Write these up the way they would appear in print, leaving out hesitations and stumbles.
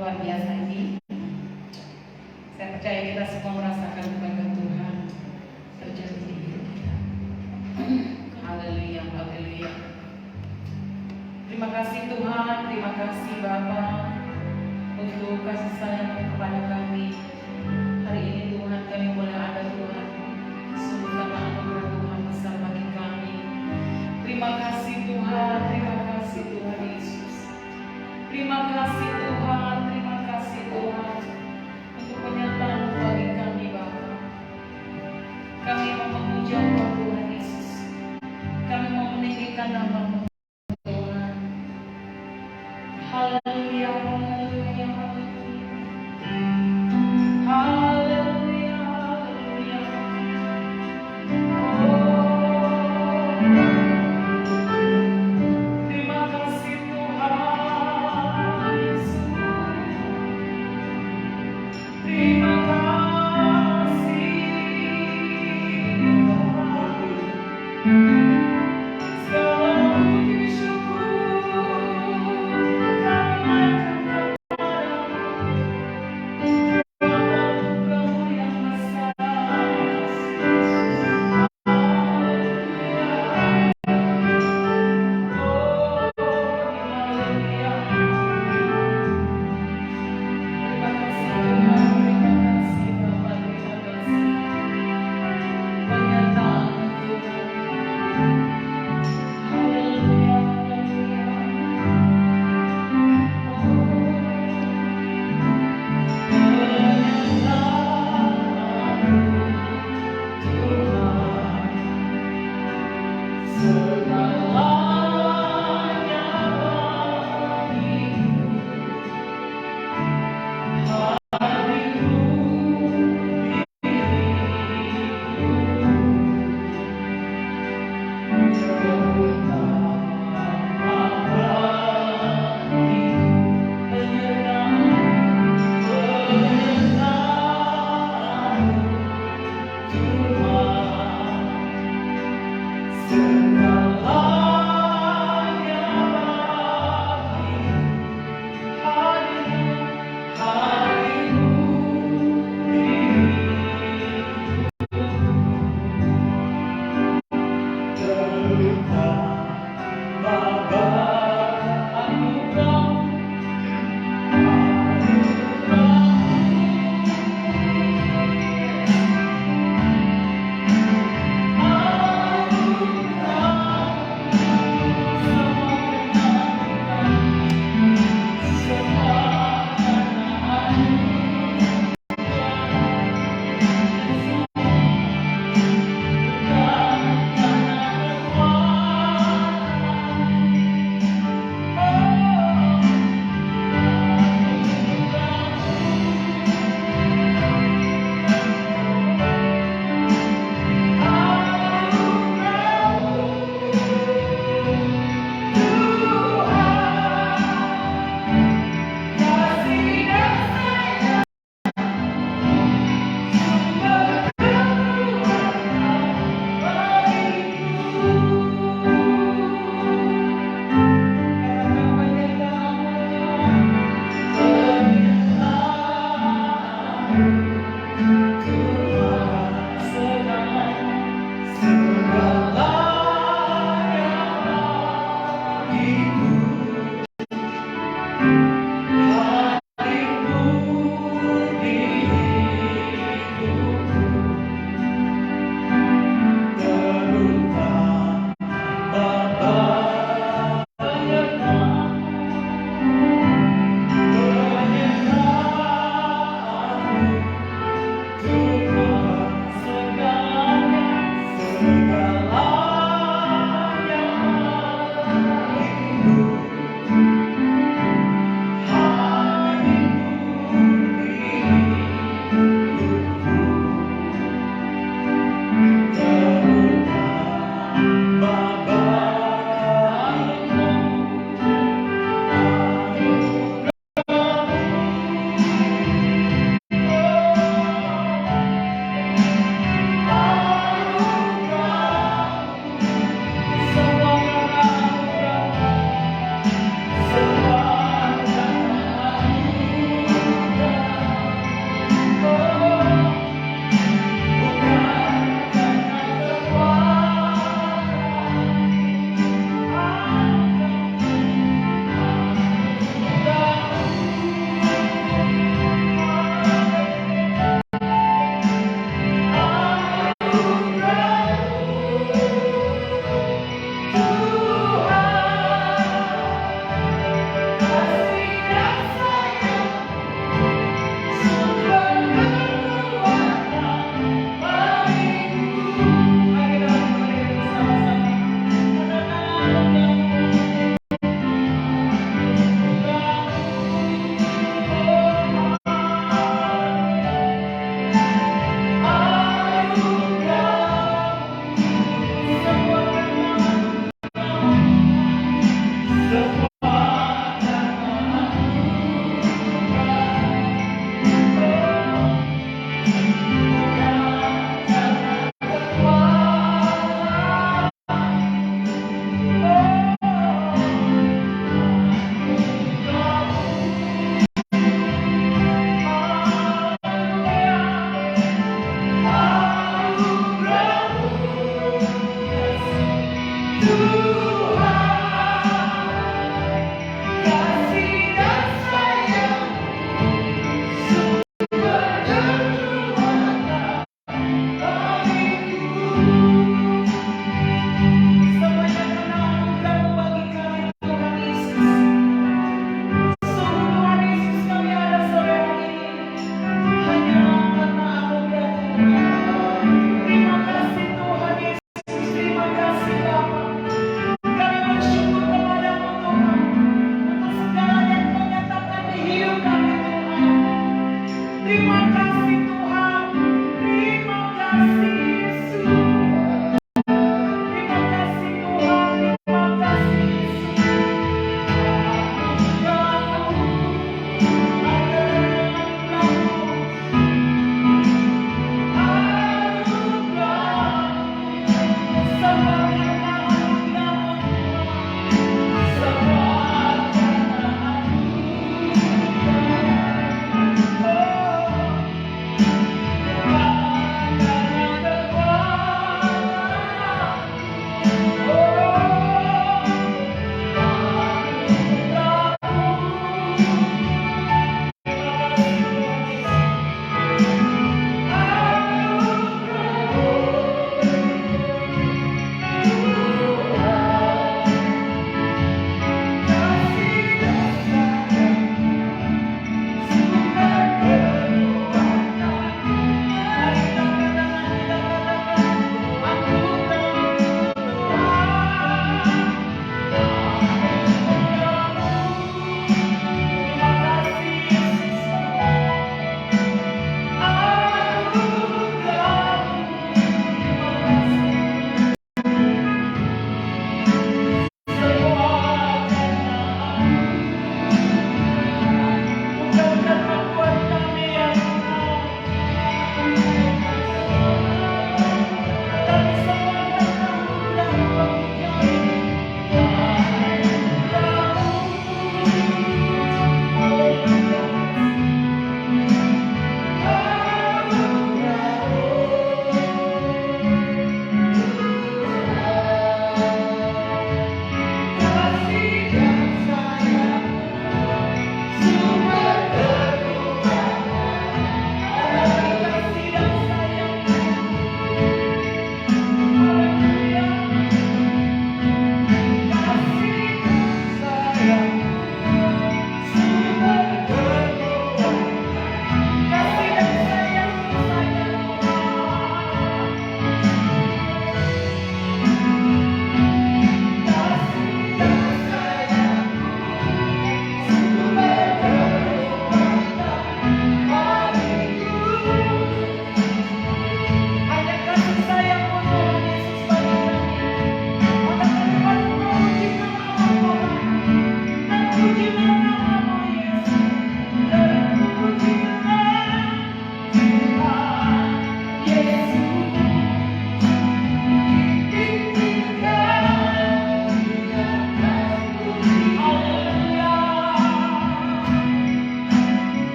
luar biasa ini. Saya percaya kita semua merasakan kebaikan Tuhan terjadi di hidup kita. Haleluya, haleluya. Terima kasih Tuhan, terima kasih Bapa untuk kasih sayang kepada kami. Hari ini Tuhan kami boleh ada Tuhan, sungguh karena anugerah Tuhan besar bagi kami. Terima kasih Tuhan, terima kasih Tuhan Yesus. Terima kasih Tuhan, terima kasih Tuhan untuk penyertaan bagi kami Bapa. Kami mau memuja Tuhan Yesus. Kami mau meninggikan nama-Mu Tuhan. Haleluya, haleluya, haleluya, haleluya. Terima kasih Tuhan Yesus.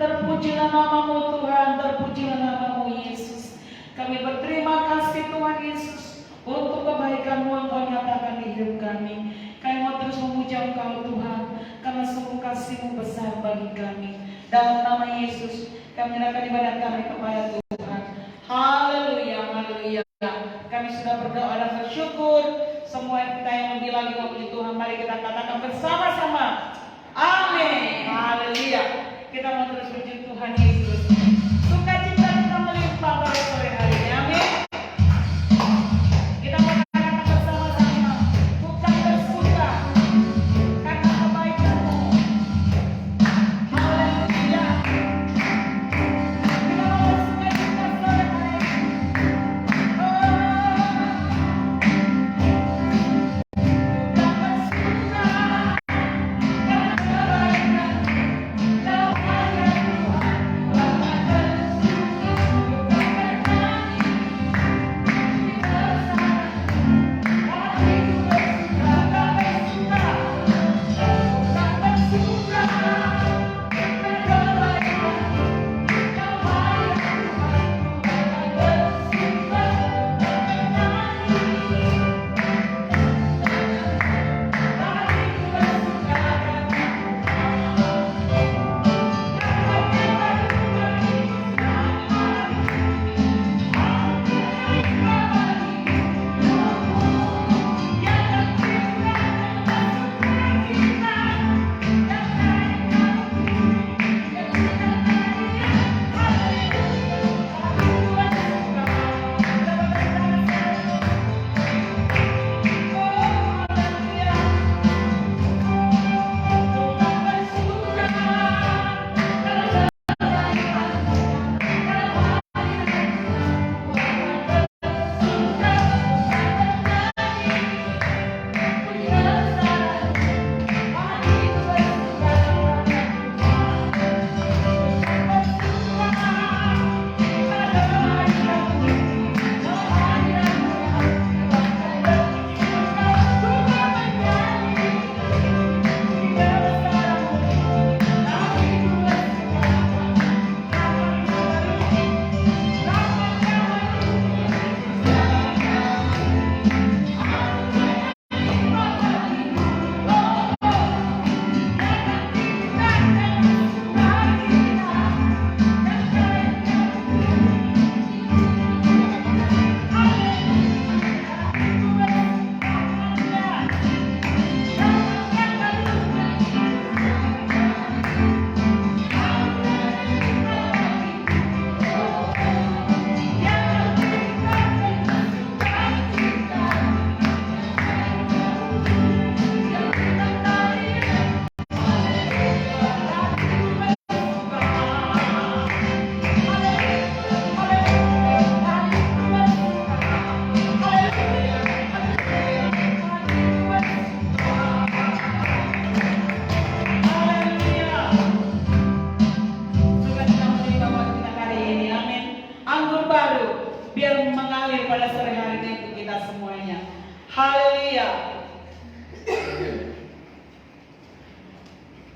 Terpujilah namamu Tuhan, terpujilah namamu Yesus. Kami berterima kasih Tuhan Yesus untuk kebaikan-Mu yang Kau nyatakan di hidup kami. Kami mau terus memuja Engkau Tuhan, karena sungguh kasih-Mu besar bagi kami. Dalam nama Yesus, kami menyerahkan ibadah kami kepada Tuhan. Haleluya, haleluya. Kami sudah berdoa dan bersyukur. Semua kita yang lebih lagi memuji Tuhan, mari kita katakan bersama-sama. Amin. Haleluya. Kita mau terus puji Tuhan Yesus. Sukacita kita melimpah pada sore hari ini. Amin. Kita mau katakan bersama-sama. Bukan bersuka karena kebaikan-Mu. Haleluya. Kita mau bersukacita sore hari ini.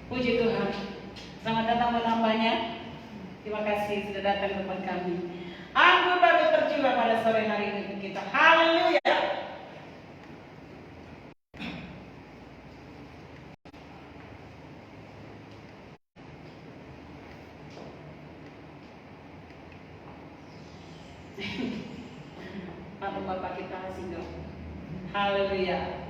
Puji Tuhan. Selamat datang menambahnya. Terima kasih sudah datang ke tempat kami. Anggur baru tercurah pada sore hari ini untuk kita. Haleluya. Maklum Bapak kita kasih dong. Haleluya.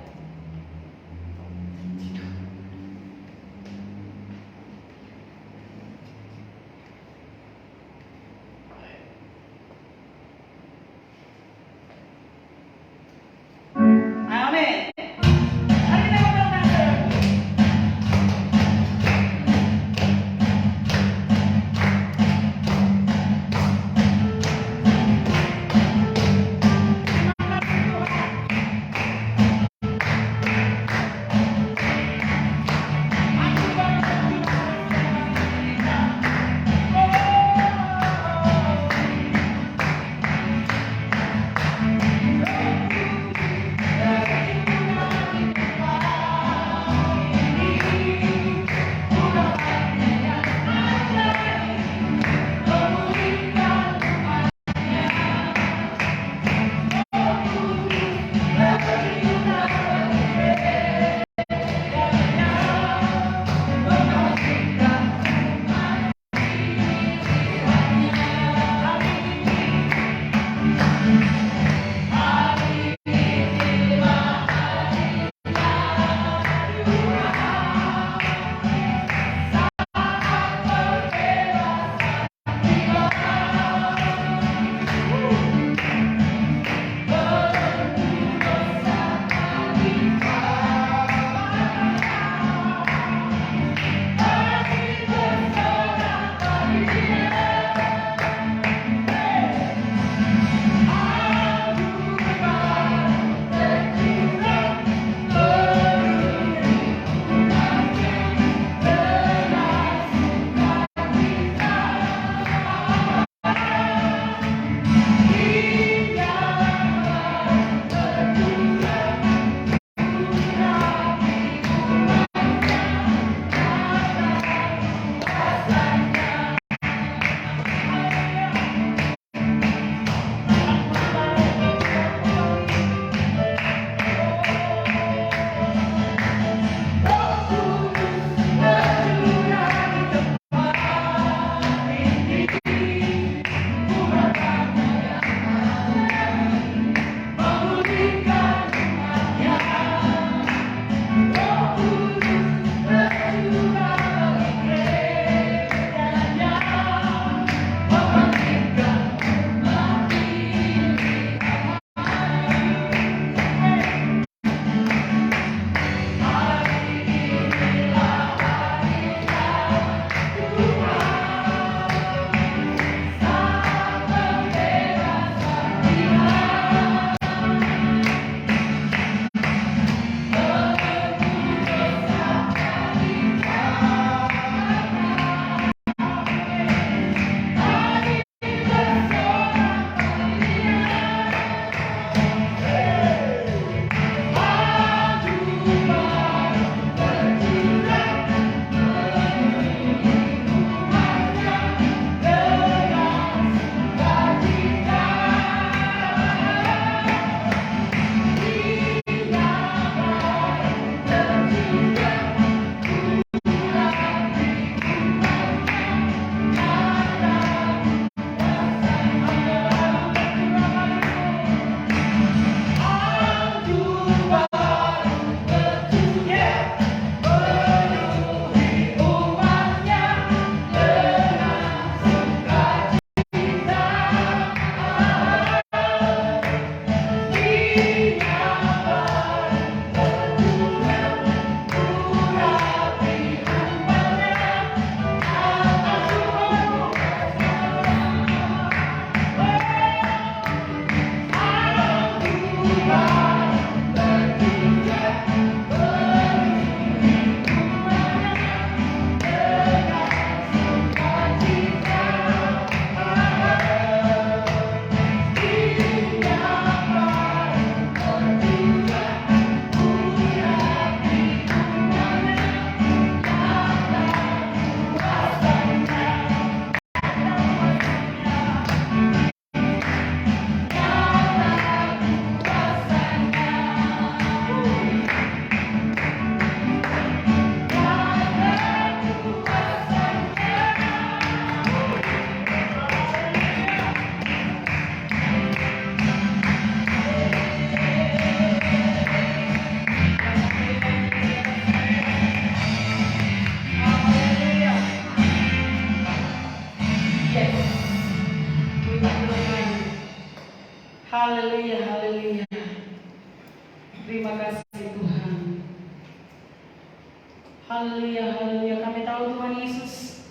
Haleluya, haleluya. Kami tahu Tuhan Yesus,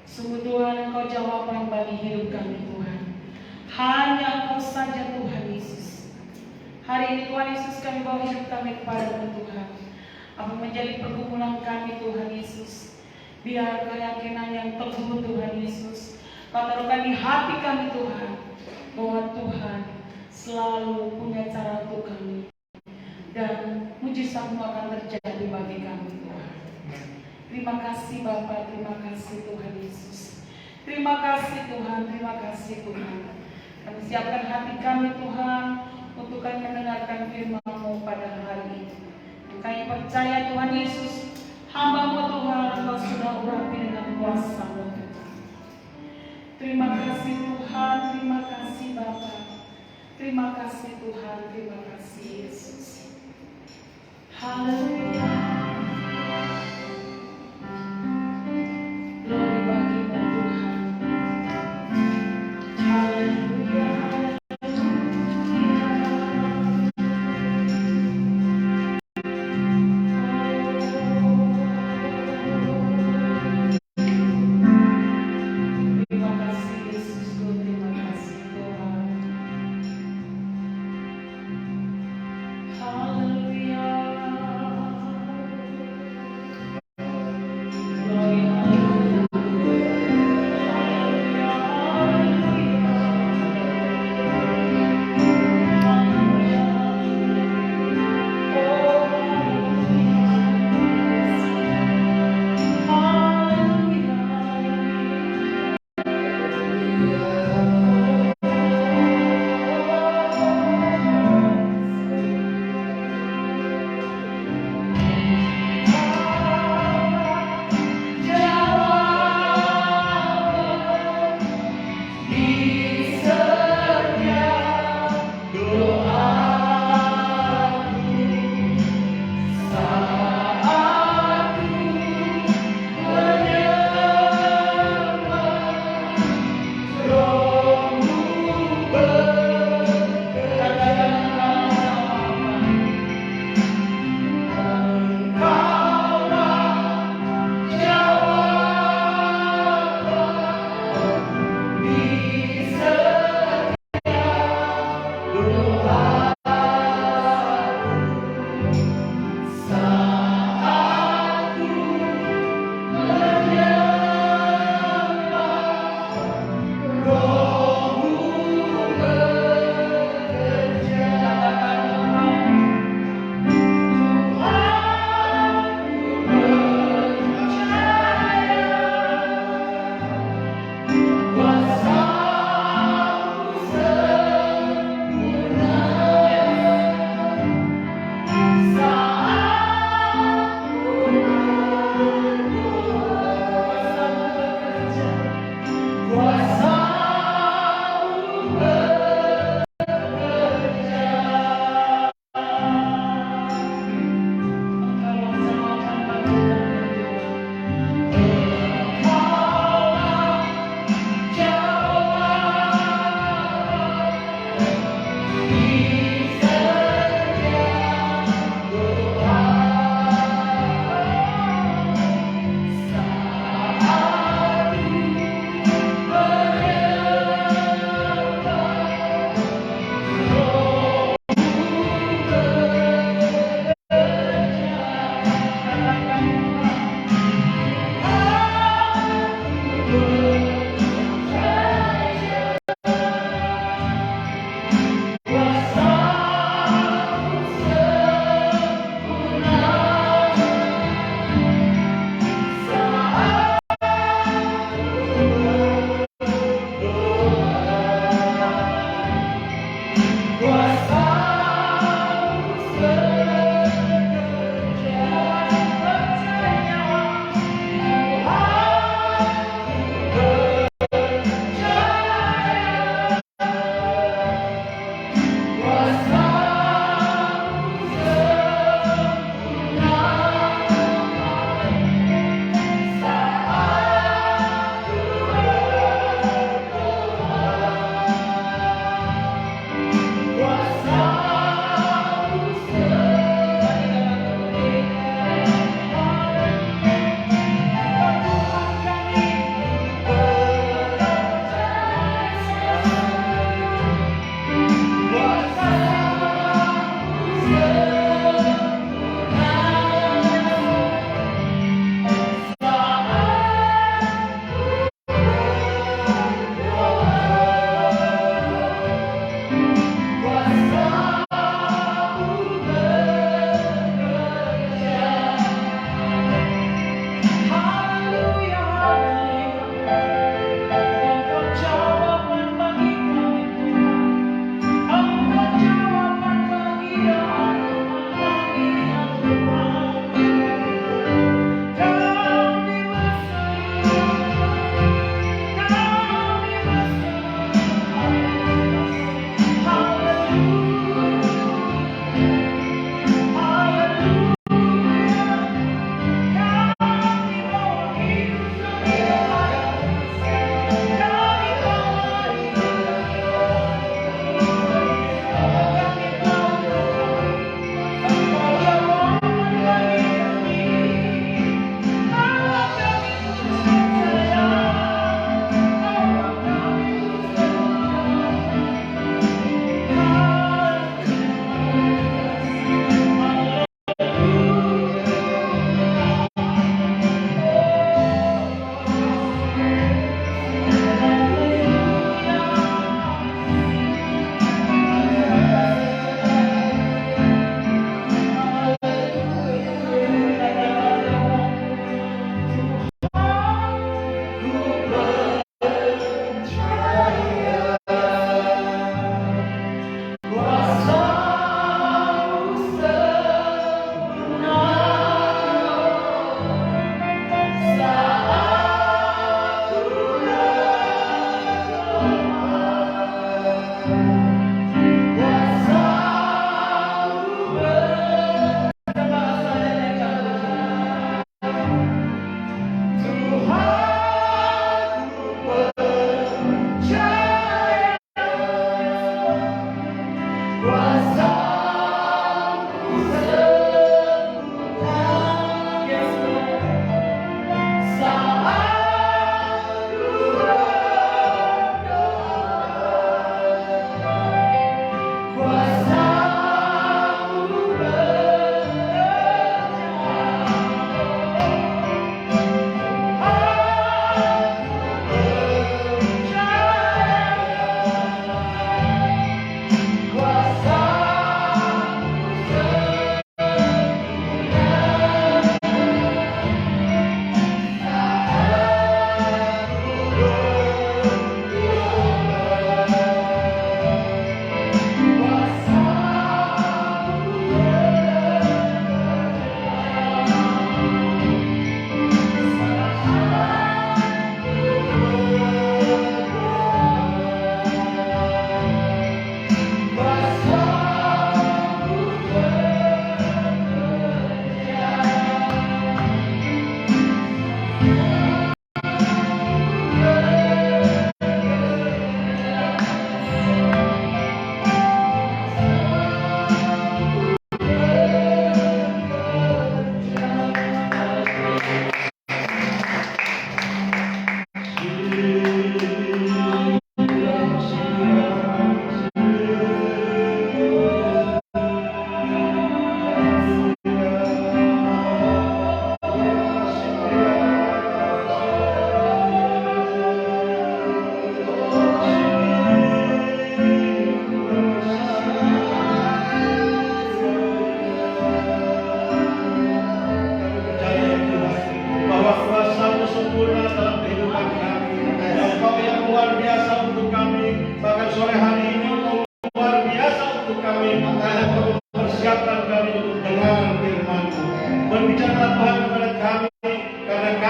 sungguh Tuhan Engkau jawaban bagi hidup kami Tuhan. Hanya Engkau saja Tuhan Yesus. Hari ini Tuhan Yesus kami bawa hidup kami kepada Tuhan. Apa menjadi pergumulan kami Tuhan Yesus. Biar keyakinan yang teguh Tuhan Yesus Kau taruhkan di hati kami Tuhan, bahwa Tuhan selalu punya cara untuk kami. Dan mujizat-Mu akan terjadi bagi kami Tuhan. Terima kasih Bapa, terima kasih Tuhan Yesus. Terima kasih Tuhan, terima kasih Tuhan. Kami siapkan hati kami Tuhan untuk kami mendengarkan firman-Mu pada hari ini. Kami percaya Tuhan Yesus, hamba-Mu Tuhan, Engkau sudah urapi dengan kuasa-Mu. Terima kasih Tuhan, terima kasih Bapa. Terima kasih Tuhan, terima kasih Yesus. Haleluya. Glory bagi-Mu Tuhan. Haleluya. Terima kasih Yesus, terima kasih Tuhan.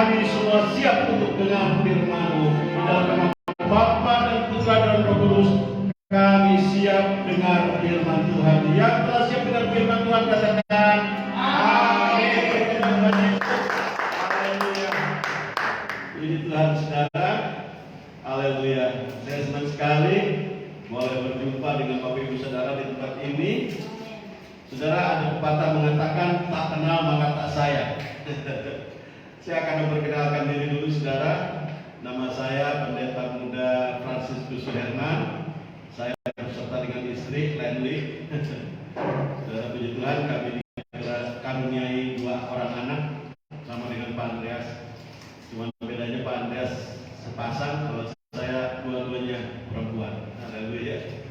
kami semua siap untuk dengar firman-Mu. Di dalam nama Bapa dan Putra dan Roh Kudus, kami siap dengar firman Tuhan. Yang telah siap dengar firman Tuhan katakan amin. Haleluya. Puji Tuhan saudara. Haleluya. Saya senang sekali boleh berjumpa dengan Bapak Ibu Saudara di tempat ini. Saudara, ada pepatah mengatakan tak kenal maka tak sayang. Saya akan memperkenalkan diri dulu saudara. Nama saya Pendeta Muda Franciscus Suherman. Saya beserta dengan istri Lenly. Saudara, puji Tuhan, kami dikaruniai 2 orang anak sama dengan Pak Andreas. Cuma bedanya Pak Andreas sepasang, kalau saya dua-duanya perempuan. Haleluya.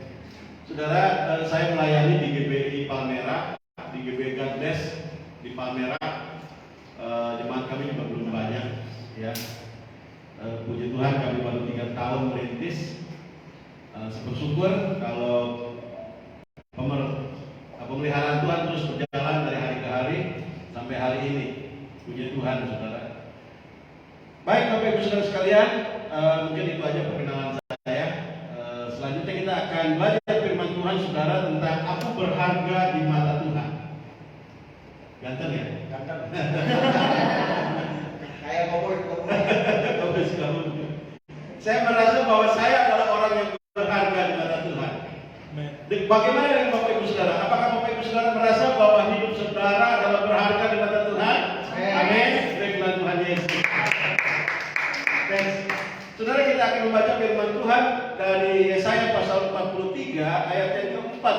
Saudara, saya melayani di GBI Palmera, di GBI Godbless di Palmera. Jemaat kami juga belum banyak, ya. Puji Tuhan, kami baru 3 tahun merintis. Bersyukur kalau pemeliharaan Tuhan terus berjalan dari hari ke hari sampai hari ini. Puji Tuhan, saudara. Baik, Bapak Ibu Saudara sekalian, mungkin itu aja perkenalan saya. Selanjutnya kita akan belajar firman Tuhan saudara tentang aku berharga di mata Tuhan. Ganteng ya? Ganteng. Kayak Bapak. Saya merasa bahwa saya adalah orang yang berharga di mata Tuhan. Bagaimana dengan Bapak Ibu Saudara? Apakah Bapak Ibu Saudara merasa bahwa hidup saudara adalah berharga di mata Tuhan? Amin. Firman Tuhan Yesus. Saudara, kita akan membaca firman Tuhan dari Yesaya pasal 43 ayat yang keempat.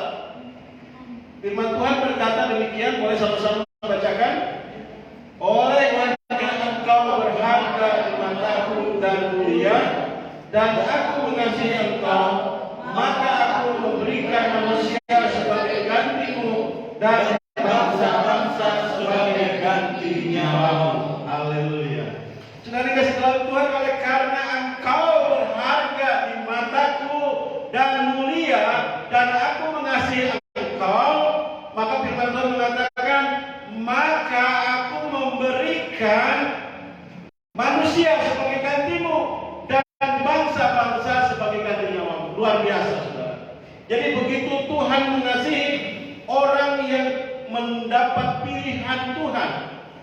Firman Tuhan berkata demikian, boleh sama-sama bacakan. Oleh karena engkau berharga di mataku dan mulia, dan aku mengasihi engkau, maka aku memberikan manusia sebagai gantimu dan bangsa-bangsa sebagai ganti nyawamu. Haleluya. Saudara kasih dalam Tuhan, oleh karena engkau berharga di mataku dan mulia, dan aku mengasihi engkau, maka firman Tuhan mengatakan, maka aku memberikan manusia sebagai gantimu dan bangsa-bangsa sebagai ganti nyawamu. Luar biasa, saudara. Jadi begitu Tuhan mengasihi orang yang mendapat pilihan Tuhan,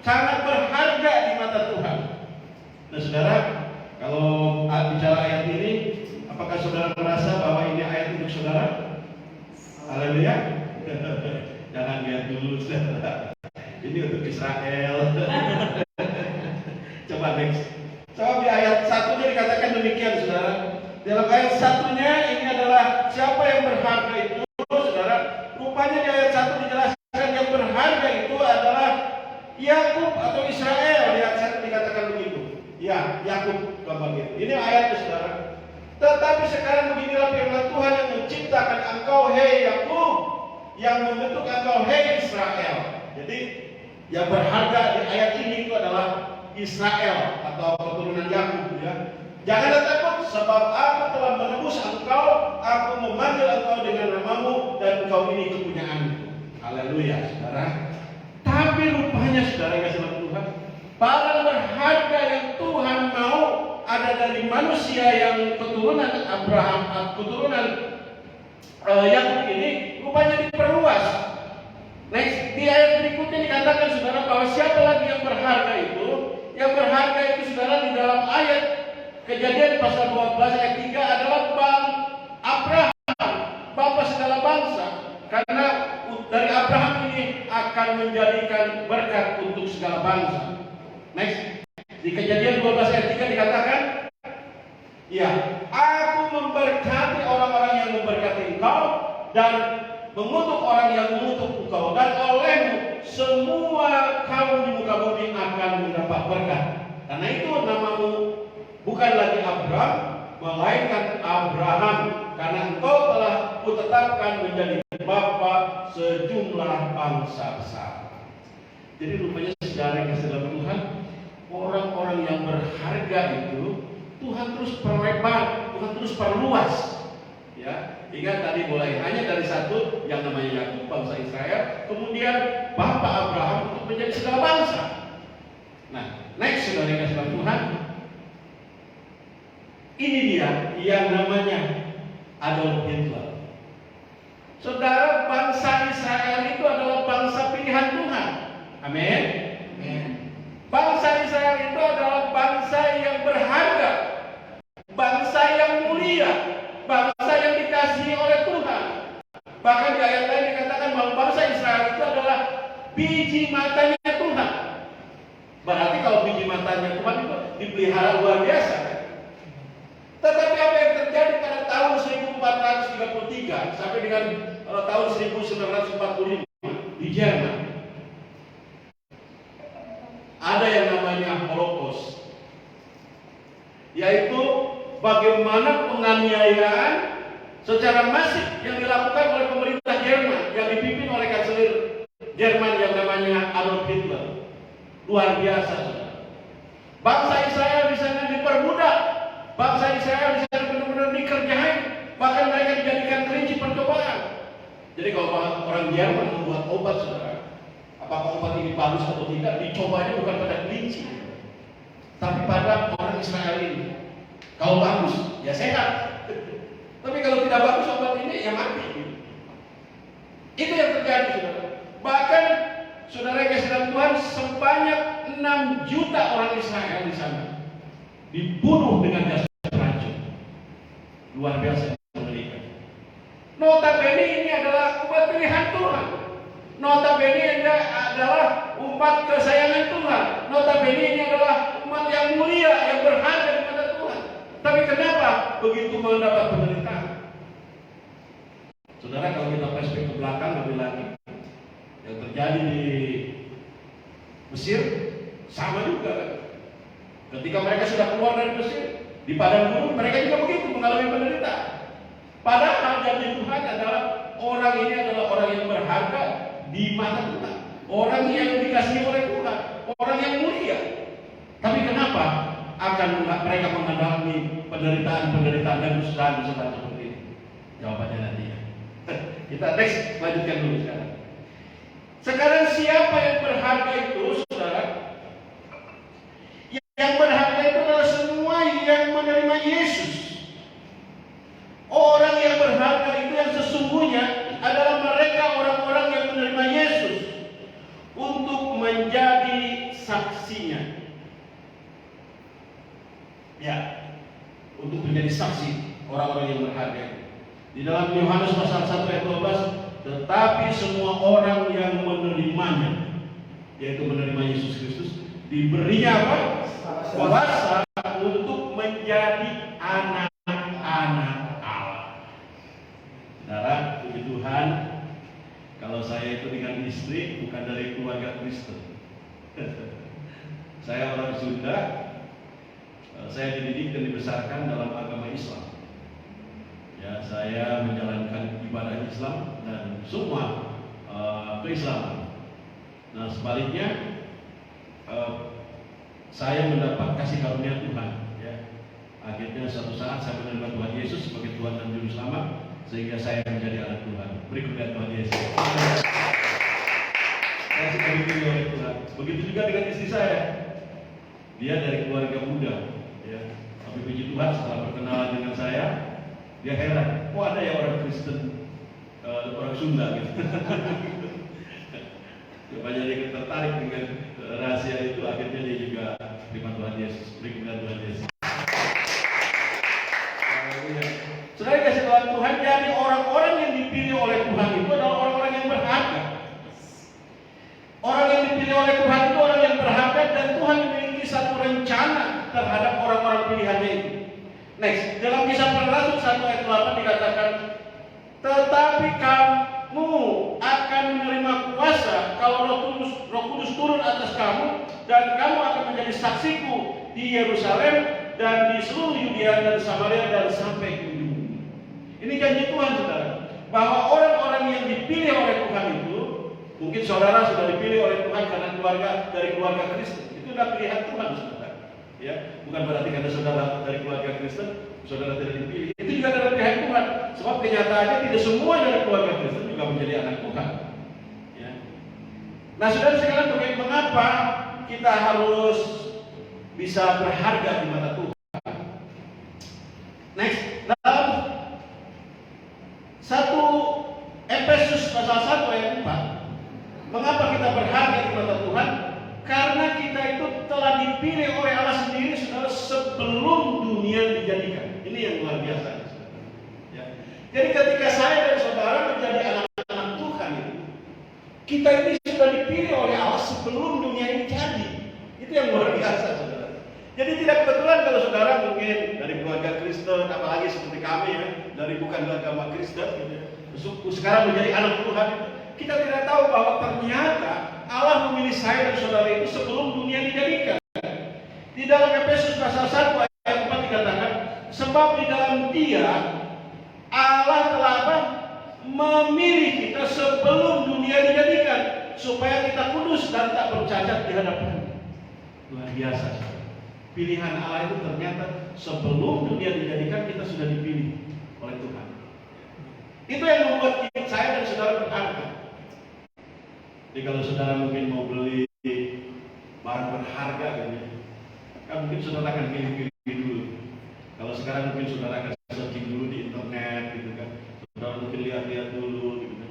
sangat berharga di mata Tuhan. Nah saudara, kalau bicara ayat ini, apakah saudara merasa bahwa ini ayat untuk saudara? Haleluya. Jangan lihat dulu saudara. Ini untuk Israel. Coba next. Coba di ayat 1-nya dikatakan demikian saudara. Dalam ayat 1-nya ini adalah siapa yang berharga itu, saudara. Rupanya di ayat 1 dijelaskan yang berharga itu adalah Yakub atau Israel. Di ayat 1 dikatakan begitu. Ya, Yakub bagian. Ini ayatnya saudara. Tetapi sekarang beginilah firman Tuhan yang menciptakan engkau, hei Yakub, yang membentuk engkau, hei Israel. Jadi yang berharga di ayat ini itu adalah Israel atau keturunan Yakub, ya. Janganlah takut, sebab aku telah menebus engkau, aku memanggil engkau dengan namamu, dan engkau ini kepunyaanku. Haleluya, saudara. Tapi rupanya saudara kasih dalam Tuhan, barang berharga yang Tuhan mau ada dari manusia yang keturunan Abraham, keturunan Yakub ini rupanya diperluas. Next, di ayat berikutnya dikatakan saudara bahwa siapa lagi yang berharga itu? Yang berharga itu saudara di dalam ayat Kejadian pasal 12 ayat 3 adalah Bang Abraham, bapa segala bangsa. Karena dari Abraham ini akan menjadikan berkat untuk segala bangsa. Next, di Kejadian 12 ayat 3 dikatakan, ya, aku memberkati orang-orang yang memberkati engkau, dan mengutuk orang yang mengutuk engkau, dan olehmu semua kaum di muka bumi akan mendapat berkat. Karena itu namamu bukan lagi Abraham, melainkan Abraham, karena engkau telah kutetapkan menjadi bapa sejumlah bangsa besar. Jadi rupanya saudara yang kasih dalam Tuhan, orang-orang yang berharga itu Tuhan terus perlebar, Tuhan terus perluas. Ya, ingat tadi mulai hanya dari satu yang namanya Yakub, bangsa Israel, kemudian bapa Abraham untuk menjadi segala bangsa. Nah, Next, saudara yang kasih Tuhan, ini dia yang namanya Adolf Hitler. Saudara, bangsa Israel itu adalah bangsa pilihan Tuhan. Amin. Bangsa Israel itu adalah bangsa yang berharga, bangsa yang mulia, bangsa yang dikasihi oleh Tuhan. Bahkan di ayat lain dikatakan bahwa bangsa Israel itu adalah biji matanya Tuhan. Berarti kalau biji matanya Tuhan itu dipelihara luar biasa. Tetapi apa yang terjadi pada tahun 1433 sampai dengan tahun 1945 di Jerman, ada yang namanya Holocaust, yaitu bagaimana penganiayaan secara masif yang dilakukan oleh pemerintah Jerman yang dipimpin oleh kanselir Jerman yang namanya Adolf Hitler. Luar biasa, saudara. Bangsa Israel di sana diperbudak, bangsa Israel di sana benar-benar dikerjain, bahkan mereka dijadikan kelinci percobaan. Jadi kalau orang Jerman membuat obat, saudara, apakah obat ini bagus atau tidak, dicobanya bukan pada kelinci, tapi pada orang Israel ini. Kalau bagus, ya sehat. Tapi kalau tidak bagus obat ini, ya mati. Itu yang terjadi, saudara. Bahkan saudara yang kasih dalam Tuhan, sebanyak 6 juta orang Israel di sana dibunuh dengan gas racun. Luar biasa mengerikan. Notabene ini adalah umat pilihan Tuhan. Notabene ini adalah umat kesayangan Tuhan. Notabene ini adalah umat yang mulia, yang berharga kepada Tuhan. Tapi kenapa begitu mendapat penderitaan? Saudara, kalau kita flashback ke belakang lebih lagi, yang terjadi di Mesir sama juga. Ketika mereka sudah keluar dari Mesir, di padang gurun mereka juga begitu mengalami penderitaan. Padahal janji Tuhan adalah orang ini adalah orang yang berharga di mata Tuhan, orang yang dikasihi oleh Tuhan, orang yang mulia. Tapi kenapa akan mereka mengalami penderitaan dan kesusahan seperti ini? Jawabannya nanti ya. Kita next, lanjutkan dulu sekarang. Sekarang siapa yang berharga itu, saudara? Yang berharga itu adalah semua yang menerima Yesus. Orang yang berharga itu yang sesungguhnya adalah mereka orang-orang yang menerima Yesus untuk menjadi saksinya. Ya, untuk menjadi saksi orang-orang yang berharga. Di dalam Yohanes pasal 1 ayat 12, tetapi semua orang yang menerimanya, yaitu menerima Yesus Kristus, diberinya apa? Kuasa untuk menjadi anak-anak Allah. Saudara, puji Tuhan, kalau saya itu dengan istri bukan dari keluarga Kristen. Saya orang Sunda, saya dididik dan dibesarkan dalam agama Islam. Ya, saya menjalankan ibadah Islam dan semua keislaman. Nah, sebaliknya saya mendapat kasih karunia Tuhan. Ya. Akhirnya suatu saat saya menerima Tuhan Yesus sebagai Tuhan dan Juru Selamat, sehingga saya menjadi anak Tuhan. Berikutnya Tuhan Yesus. Saya sudah dipilih oleh Tuhan. Begitu juga dengan istri saya. Dia dari keluarga muda. Ya. Tapi puji Tuhan, setelah berkenalan dengan saya, dia heran, kok ada ya orang Kristen, orang Sunda gitu. Banyak dia tertarik dengan rahasia itu, akhirnya dia juga terima Tuhan Yesus, berikan Tuhan Yesus. Saudara kasih Tuhan, jadi orang-orang yang dipilih oleh Tuhan itu adalah orang-orang yang berharga. Orang yang dipilih oleh Tuhan itu orang yang berharga, dan Tuhan memiliki satu rencana terhadap orang-orang pilihannya itu. Next, dalam Kisah Para Rasul 1 ayat 8 dikatakan, tetapi kamu akan menerima kuasa kalau Roh Kudus turun atas kamu, dan kamu akan menjadi saksiku di Yerusalem dan di seluruh Yudea dan Samaria dan sampai ke ujung. Ini janji Tuhan, saudara, bahwa orang-orang yang dipilih oleh Tuhan itu, mungkin saudara sudah dipilih oleh Tuhan karena dari keluarga Kristen, itu adalah pilihan Tuhan, saudara. Ya, bukan berarti karena saudara dari keluarga Kristen, saudara tidak dipilih. Itu juga adalah pilihan Tuhan. Sebab kenyataannya tidak semua dari keluarga Kristen juga menjadi anak Tuhan. Ya. Nah, saudara sekarang mengapa kita harus bisa berharga di mata Tuhan. Next, dalam 1 Efesus pasal 1 ayat 4, mengapa kita berharga di mata Tuhan? Karena kita itu telah dipilih oleh Allah sendiri, saudara, sebelum dunia dijadikan. Ini yang luar biasa, saudara. Ya. Jadi ketika saya dan saudara menjadi anak-anak Tuhan itu, kita ini sudah dipilih oleh Allah sebelum dunia ini jadi. Itu yang luar biasa, saudara. Jadi tidak kebetulan kalau saudara mungkin dari keluarga Kristen, apalagi seperti kami ya, dari bukan agama Kristen, gitu, sekarang menjadi anak Tuhan, kita tidak tahu bahwa ternyata Allah memilih saya dan saudara itu sebelum dunia dijadikan. Di dalam Efesus pasal 1 ayat 4 dikatakan, sebab di dalam Dia Allah telah memilih kita sebelum dunia dijadikan, supaya kita kudus dan tak bercacat di hadapan. Luar biasa. Pilihan Allah itu ternyata sebelum dunia dijadikan kita sudah dipilih oleh Tuhan. Itu yang membuat saya dan saudara berharga. Jadi kalau saudara mungkin mau beli barang berharga kan mungkin saudara akan pilih-pilih dulu. Kalau sekarang mungkin saudara akan searching dulu di internet gitu kan. Saudara mungkin lihat-lihat dulu gitu kan.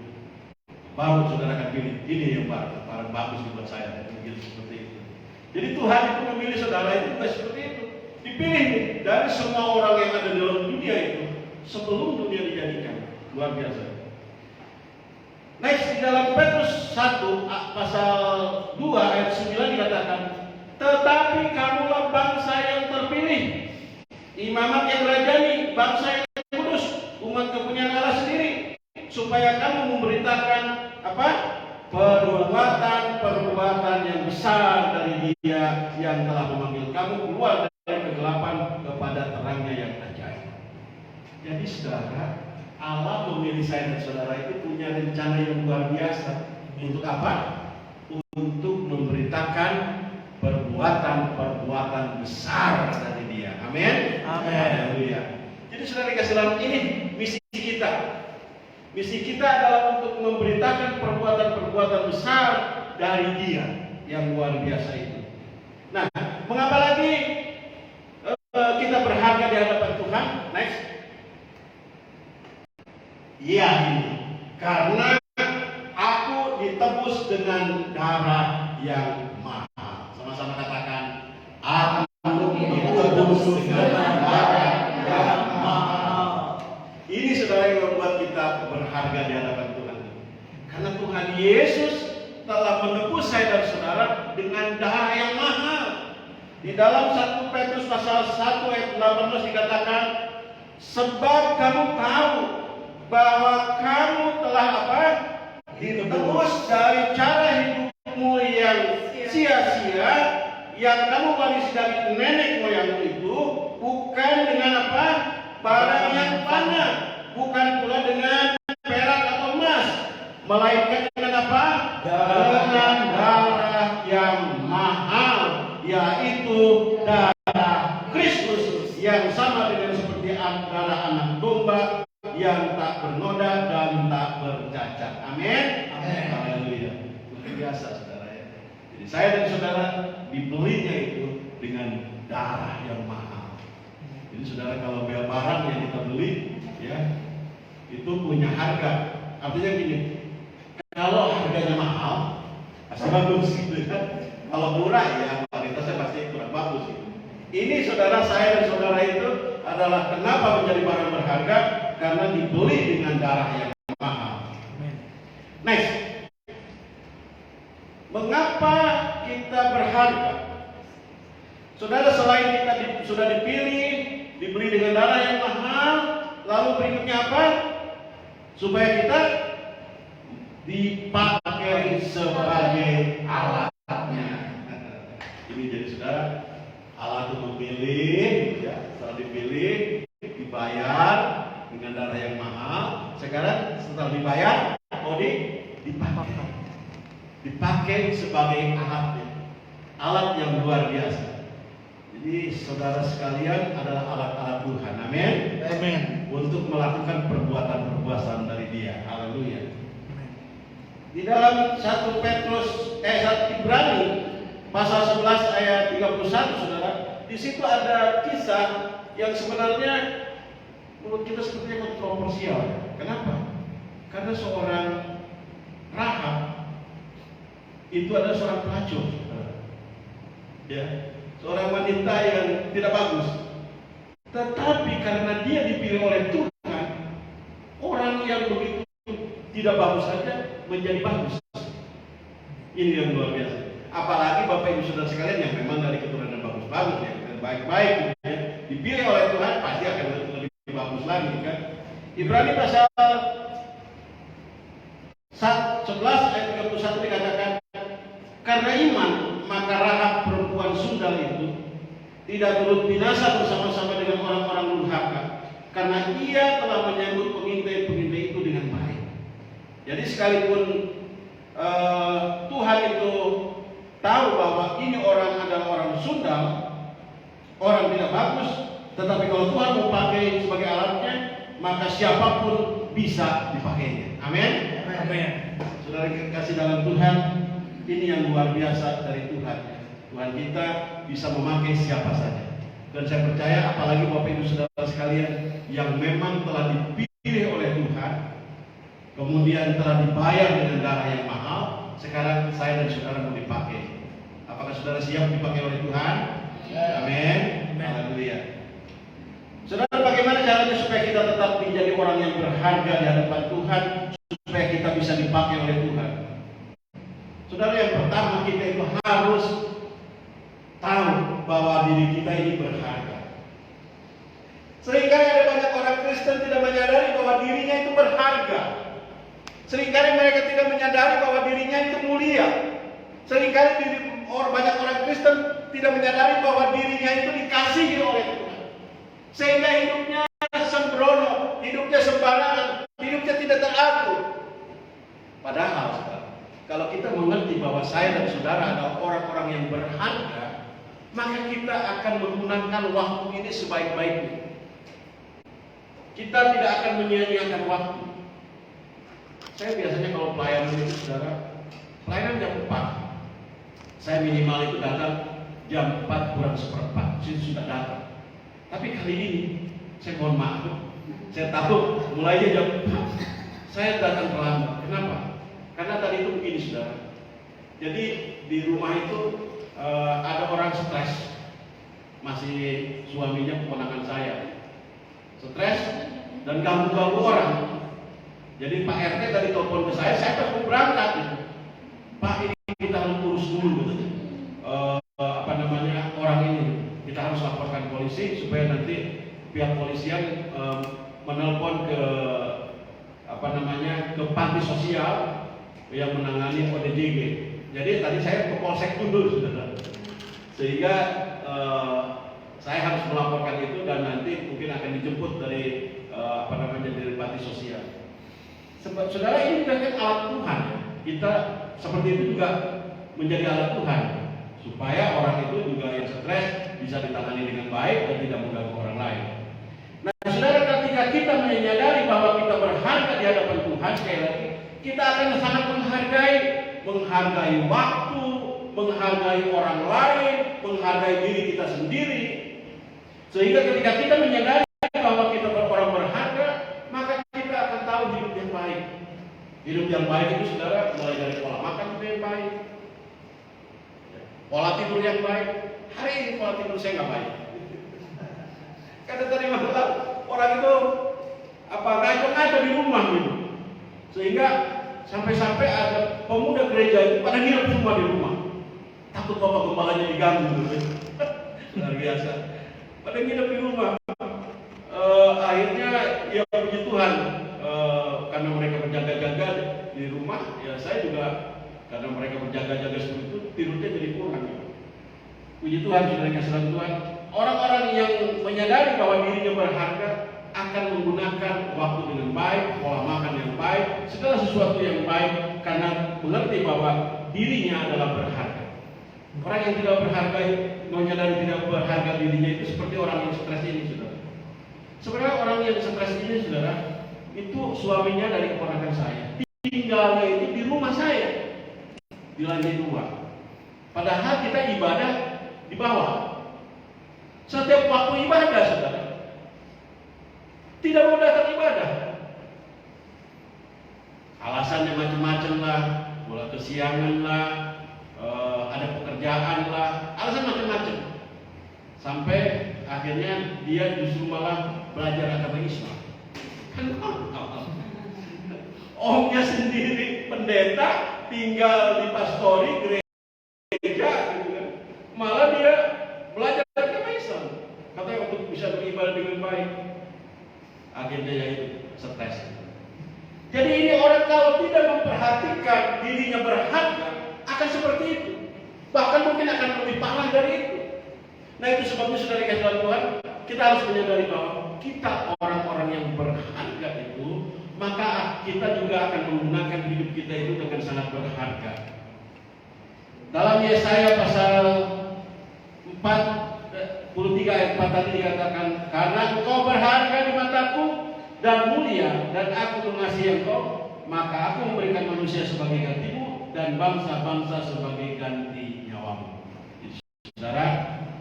Baru saudara akan pilih ini yang barang bagus buat saya, mungkin seperti itu. Jadi Tuhan itu memilih saudara itu bukan seperti itu. Dipilih dari semua orang yang ada di dalam dunia itu sebelum dunia dijadikan. Luar biasa. Next, di dalam Petrus 1 pasal 2 ayat 9 dikatakan, tetapi kamulah bangsa yang terpilih, imamat yang rajani, bangsa yang kudus, umat kepunyaan Allah sendiri, supaya kamu memberitakan apa? Perbuatan yang besar dari Dia yang telah memanggil kamu keluar dari kegelapan kepada terangnya yang ajaib. Jadi saudara, Allah memilih saya dan saudara itu punya rencana yang luar biasa. Untuk apa? Untuk memberitakan perbuatan besar dari Dia. Amin. Haleluya. Jadi saudara dikasih dalam ini misi kita. Misi kita adalah untuk memberitakan perbuatan-perbuatan besar dari Dia yang luar biasa itu. Nah, mengapa lagi kita berharga di hadapan Tuhan? Next. Ya ini, karena aku ditebus dengan darah yang mahal. Sama-sama katakan, aku ditebus dengan darah yang mahal. Ini saudara yang membuat kita berharga di hadapan Tuhan. Karena Tuhan Yesus telah menebus saya dan saudara dengan darah yang mahal. Di dalam 1 Petrus pasal 1 ayat 18 dikatakan, sebab kamu tahu bahwa kamu telah apa? Ditebus dari cara hidupmu yang sia-sia yang kamu warisi dari nenek moyangmu itu, bukan dengan apa? Barang yang fana, bukan pula dengan perak atau emas, melainkan dengan apa? Dengan darah yang mahal, yaitu darah Kristus yang sama dengan seperti darah anak domba yang tak bernoda dan tak bercacat. Amin. Haleluya. Luar biasa saudara ya. Jadi saya dan saudara dibelinya itu dengan darah yang mahal. Jadi saudara kalau beli barang yang kita beli ya, itu punya harga. Artinya gini, kalau harganya mahal pasti bagus gitu kan. Kalau murah ya kualitasnya pasti kurang bagus gitu. Ini saudara, saya dan saudara itu adalah kenapa menjadi barang berharga? Karena dibeli dengan darah yang mahal. Next, mengapa kita berharga? Saudara, selain kita sudah dipilih, dibeli dengan darah yang mahal, lalu berikutnya apa? Supaya kita dipakai sebagai alatnya. Ini jadi saudara, Allah itu memilih, ya, setelah dipilih, dibayar dengan darah yang mahal. Sekarang setelah dibayar, mau dipakai sebagai alat yang luar biasa. Jadi saudara sekalian adalah alat-alat Tuhan. Amin. Amin. Untuk melakukan perbuatan-perbuatan dari Dia. Haleluya. Di dalam 1 Ibrani pasal 11 ayat 31, saudara. Di situ ada kisah yang sebenarnya menurut kita sepertinya kontroversial. Kenapa? Karena seorang Rahab itu adalah seorang pelacur, ya, seorang wanita yang tidak bagus. Tetapi karena dia dipilih oleh Tuhan, orang yang begitu tidak bagus saja menjadi bagus. Ini yang luar biasa. Apalagi Bapak Ibu Saudara sekalian yang memang dari keturunan bagus-bagus, ya, dan baik-baik, ya, dipilih oleh Tuhan pasti akan lebih bagus lagi, kan? Ibrani pasal 11 ayat 31 dikatakan, karena iman maka Rahab perempuan sundal itu tidak turut binasa bersama-sama dengan orang-orang durhaka, karena ia telah menyambut pengintai-pengintai itu dengan baik. Jadi sekalipun Tuhan itu tahu bahwa ini orang adalah orang sundal, orang tidak bagus, tetapi kalau Tuhan mau pakai sebagai alatnya, maka siapapun bisa dipakainya. Amin. Amin. Saudara kasih dalam Tuhan, ini yang luar biasa dari Tuhan. Tuhan kita bisa memakai siapa saja. Dan saya percaya apalagi Bapak Ibu Saudara sekalian yang memang telah dipilih oleh Tuhan, kemudian telah dibayar dengan darah yang mahal, sekarang saya dan saudara mau dipakai. Apakah saudara siap dipakai oleh Tuhan? Amin. Haleluya. Saudara, bagaimana caranya supaya kita tetap menjadi orang yang berharga di hadapan Tuhan, supaya kita bisa dipakai oleh Tuhan? Saudara, yang pertama kita itu harus tahu bahwa diri kita ini berharga. Seringkali ada banyak orang Kristen tidak menyadari bahwa dirinya itu berharga. Seringkali mereka tidak menyadari bahwa dirinya itu mulia. Seringkali banyak orang Kristen tidak menyadari bahwa dirinya itu dikasihi oleh Tuhan, sehingga hidupnya sembrono, hidupnya sembarangan, hidupnya tidak teratur. Padahal kalau kita mengerti bahwa saya dan saudara adalah orang-orang yang berharga, maka kita akan menggunakan waktu ini sebaik-baiknya. Kita tidak akan menyia-nyiakan waktu. Saya biasanya kalau pelayanan itu, saudara, pelayanan jam 4. Saya minimal itu datang jam 4 kurang seperempat, saya sudah datang. Tapi kali ini, saya mohon maaf, saya tahu mulainya jam 4, saya datang terlambat. Kenapa? Karena tadi itu begini, saudara. Jadi di rumah itu ada orang stres, masih suaminya keponakan saya, stres dan ganggu-ganggu orang. Jadi Pak RT tadi telepon ke saya harus berangkat. Pak, ini kita harus urus dulu, orang ini kita harus laporkan polisi supaya nanti pihak polisian menelpon ke ke panti sosial yang menangani ODJG. Jadi tadi saya ke polsek dulu, saudara, sehingga saya harus melaporkan itu dan nanti mungkin akan dijemput dari dari panti sosial. Sebab saudara, ini kan alat Tuhan. Kita seperti itu juga menjadi alat Tuhan, supaya orang itu juga yang stres bisa ditangani dengan baik dan tidak mengganggu orang lain. Nah, saudara, ketika kita menyadari bahwa kita berharga di hadapan Tuhan, sekali lagi kita akan sangat menghargai waktu, menghargai orang lain, menghargai diri kita sendiri. Sehingga ketika kita menyadari bahwa kita orang berharga, maka kita akan tahu hidup yang baik. Hidup yang baik itu, saudara, mulai dari pola makan yang baik, pola tidur yang baik. Hari ini pola tidur saya nggak baik. Karena tadi malam orang itu ngaco di rumah gitu, sehingga sampai-sampai ada pemuda gereja itu pada nginep semua di rumah, takut bapak gembalanya diganggu gitu. Luar biasa, pada nginep di rumah. Akhirnya ya puji Tuhan, karena mereka berjaga-jaga di rumah, ya saya juga karena mereka berjaga-jaga seperti itu, tidurnya jadi kurang. Puji Tuhan, saudara kasih Tuhan, orang-orang yang menyadari bahwa dirinya berharga akan menggunakan waktu dengan baik, pola makan yang baik, segala sesuatu yang baik, karena mengerti bahwa dirinya adalah berharga. Orang yang tidak berharga, menyadari tidak berharga dirinya itu seperti orang yang stres ini, saudara. Sebenarnya orang yang stres ini, saudara, itu suaminya dari keponakan saya, tinggalnya itu di rumah saya, di lantai 2. Padahal kita ibadah di bawah. Setiap waktu ibadah, saudara. Tidak mau datang ibadah. Alasannya macam-macam lah, mulai kesiangan lah, ada pekerjaan lah, alasan macam-macam. Sampai akhirnya dia justru malah belajar agama Islam. Kan omnya sendiri pendeta, tinggal di pastori gereja, gitu kan. Malah dia belajar agama Islam. Katanya untuk bisa beribadah dengan baik. Akhirnya yaitu stres. Jadi ini orang kalau tidak memperhatikan dirinya berharga akan seperti itu. Bahkan mungkin akan lebih parah dari itu. Nah itu sebabnya saudara kasih Tuhan, kita harus menyadari bahwa kita orang-orang yang berharga itu, maka kita juga akan menggunakan hidup kita itu dengan sangat berharga. Dalam Yesaya pasal 43 ayat 4 tadi dikatakan, karena engkau berharga di mataku dan mulia, dan aku mengasihi engkau, maka aku memberikan manusia sebagai gantimu dan bangsa-bangsa sebagai ganti nyawamu. Jadi, saudara,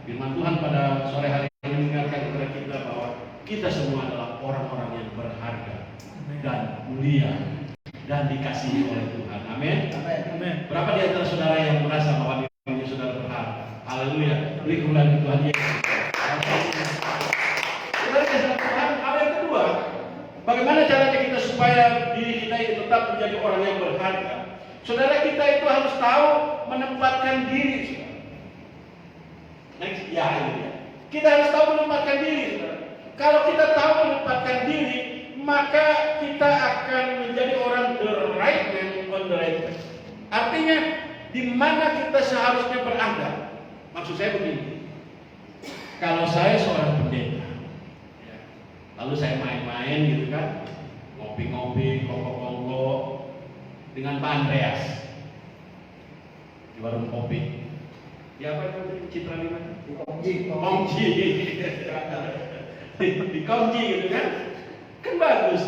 firman Tuhan pada sore hari ini mengingatkan kepada kita bahwa kita semua adalah orang-orang yang berharga dan mulia dan dikasihi oleh Tuhan. Amin. Amin. Berapa di antara saudara yang merasa bahwa dirinya saudara berharga? Haleluya. Beri kemuliaan Tuhan Yesus. Saudara kasih Tuhan, hal yang kedua, bagaimana caranya kita supaya diri kita itu tetap menjadi orang yang berharga? Saudara, kita itu harus tahu menempatkan diri. Next, ya ini ya. Kita harus tahu menempatkan diri, saudara. Kalau kita tahu menempatkan diri, maka kita akan menjadi orang the right man on the right place. Artinya, di mana kita seharusnya berada. Maksud saya begini. Kalau saya seorang pendeta, ya, lalu saya main-main gitu kan, ngopi-ngopi, kongko-kongko dengan Pak Andreas di warung kopi. Ya apa namanya? Citra Lima? Kongji. Di Kongji gitu kan? Kan bagus.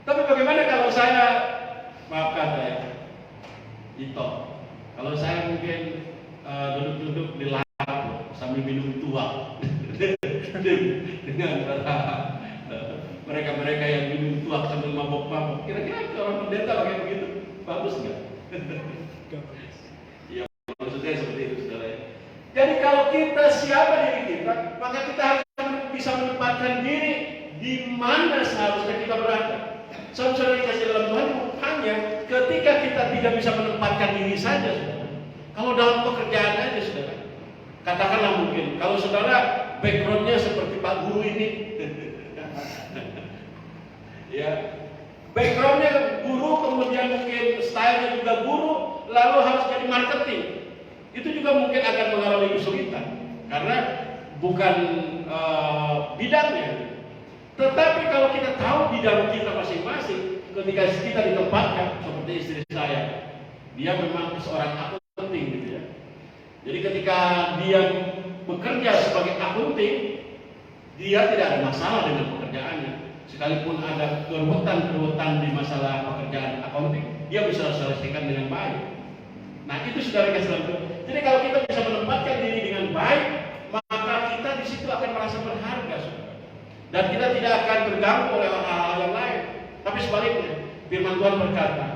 Tapi bagaimana kalau saya, maafkan saya, Ito, kalau saya mungkin duduk-duduk di laut sambil minum tuak dengan mereka-mereka yang minum tuak sambil mabok-mabok. Kira-kira orang pendeta pakai begitu bagus nggak? Ya maksudnya seperti itu, saudara. Jadi kalau kita siapa diri kita, maka kita harus bisa menempatkan diri di mana seharusnya kita berada. Saudara dikasih dalam Tuhan, hanya ketika kita tidak bisa menempatkan diri saja, saudara. Kalau dalam pekerjaan aja, saudara. Katakanlah mungkin, kalau saudara backgroundnya seperti Pak Guru ini, ya, backgroundnya guru, kemudian mungkin stylenya juga guru, lalu harus jadi marketing. Itu juga mungkin akan mengalami kesulitan karena bukan bidangnya. Tetapi kalau kita tahu bidang kita masing-masing, ketika kita ditempatkan seperti istri saya, dia memang seorang akunting gitu ya. Jadi ketika dia bekerja sebagai akunting, dia tidak ada masalah dengan pekerjaannya. Sekalipun ada keruwetan di masalah pekerjaan akunting, dia bisa selesaikan dengan baik. Nah itu saudara kasih dalam Tuhan. Jadi kalau kita bisa menempatkan diri dengan baik, maka kita di situ akan merasa berharga, saudara. Dan kita tidak akan terganggu oleh hal-hal yang lain. Tapi sebaliknya, firman Tuhan berkata,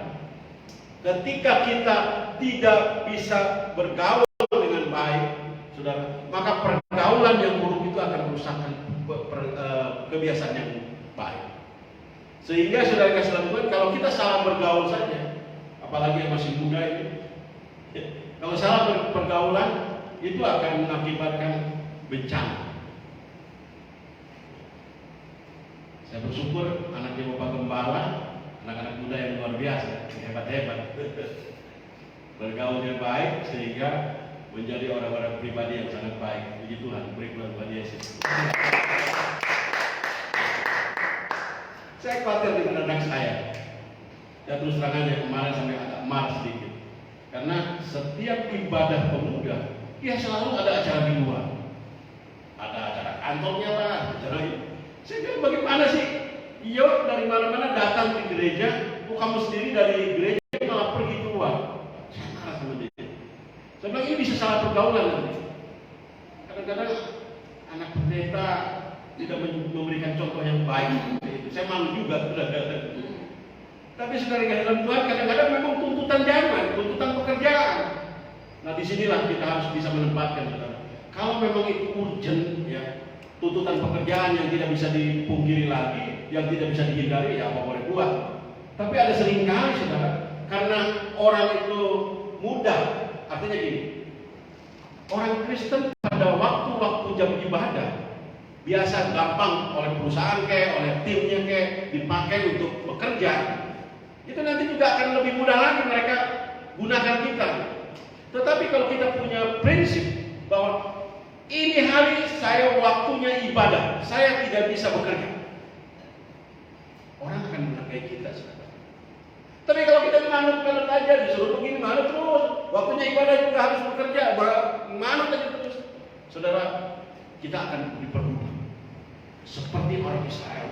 ketika kita tidak bisa bergaul dengan baik, saudara, maka pergaulan yang buruk itu akan merusakkan kebiasaan yang baik. Sehingga saudara kasih dalam Tuhan, kalau kita salah bergaul saja, apalagi yang masih muda ini, kalau salah pergaulan itu akan mengakibatkan bencana. Saya bersyukur anaknya Bapak Gembala, anak-anak muda yang luar biasa, hebat-hebat, bergaulnya baik sehingga menjadi orang-orang pribadi yang sangat baik. Puji Tuhan, beri Tuhan Yesus. Saya khawatir dengan anak saya. Ya terus terang aja kemarin sampai agak marah sedikit. Karena setiap ibadah pemuda, ya selalu ada acara di luar. Ada acara kantornya lah, acara ini. Saya bilang bagaimana sih? Iya dari mana-mana datang di gereja, kamu sendiri dari gereja malah pergi keluar. Saya marah sama dia. Saya pergaulan nanti. Kadang-kadang anak pendeta tidak memberikan contoh yang baik. Saya malu juga kadang-kadang. Tapi saudara yang dalam Tuhan, kadang-kadang memang tuntutan zaman, tuntutan pekerjaan. Nah disinilah kita harus bisa menempatkan, saudara. Kalau memang itu urgent, ya, tuntutan pekerjaan yang tidak bisa dipungkiri lagi, yang tidak bisa dihindari, ya apa boleh buat. Tapi ada seringkali, saudara, karena orang itu mudah, artinya gini, orang Kristen pada waktu-waktu jam ibadah biasa gampang oleh perusahaan oleh timnya dipakai untuk bekerja. Itu nanti juga akan lebih mudah lagi mereka gunakan kita. Tetapi kalau kita punya prinsip bahwa ini hari saya waktunya ibadah, saya tidak bisa bekerja, orang akan menghargai kita, saudara. Tapi kalau kita manut-manut aja, disuruh begini manut terus, waktunya ibadah juga harus bekerja, manut aja terus, saudara, kita akan diperbudak seperti orang Israel.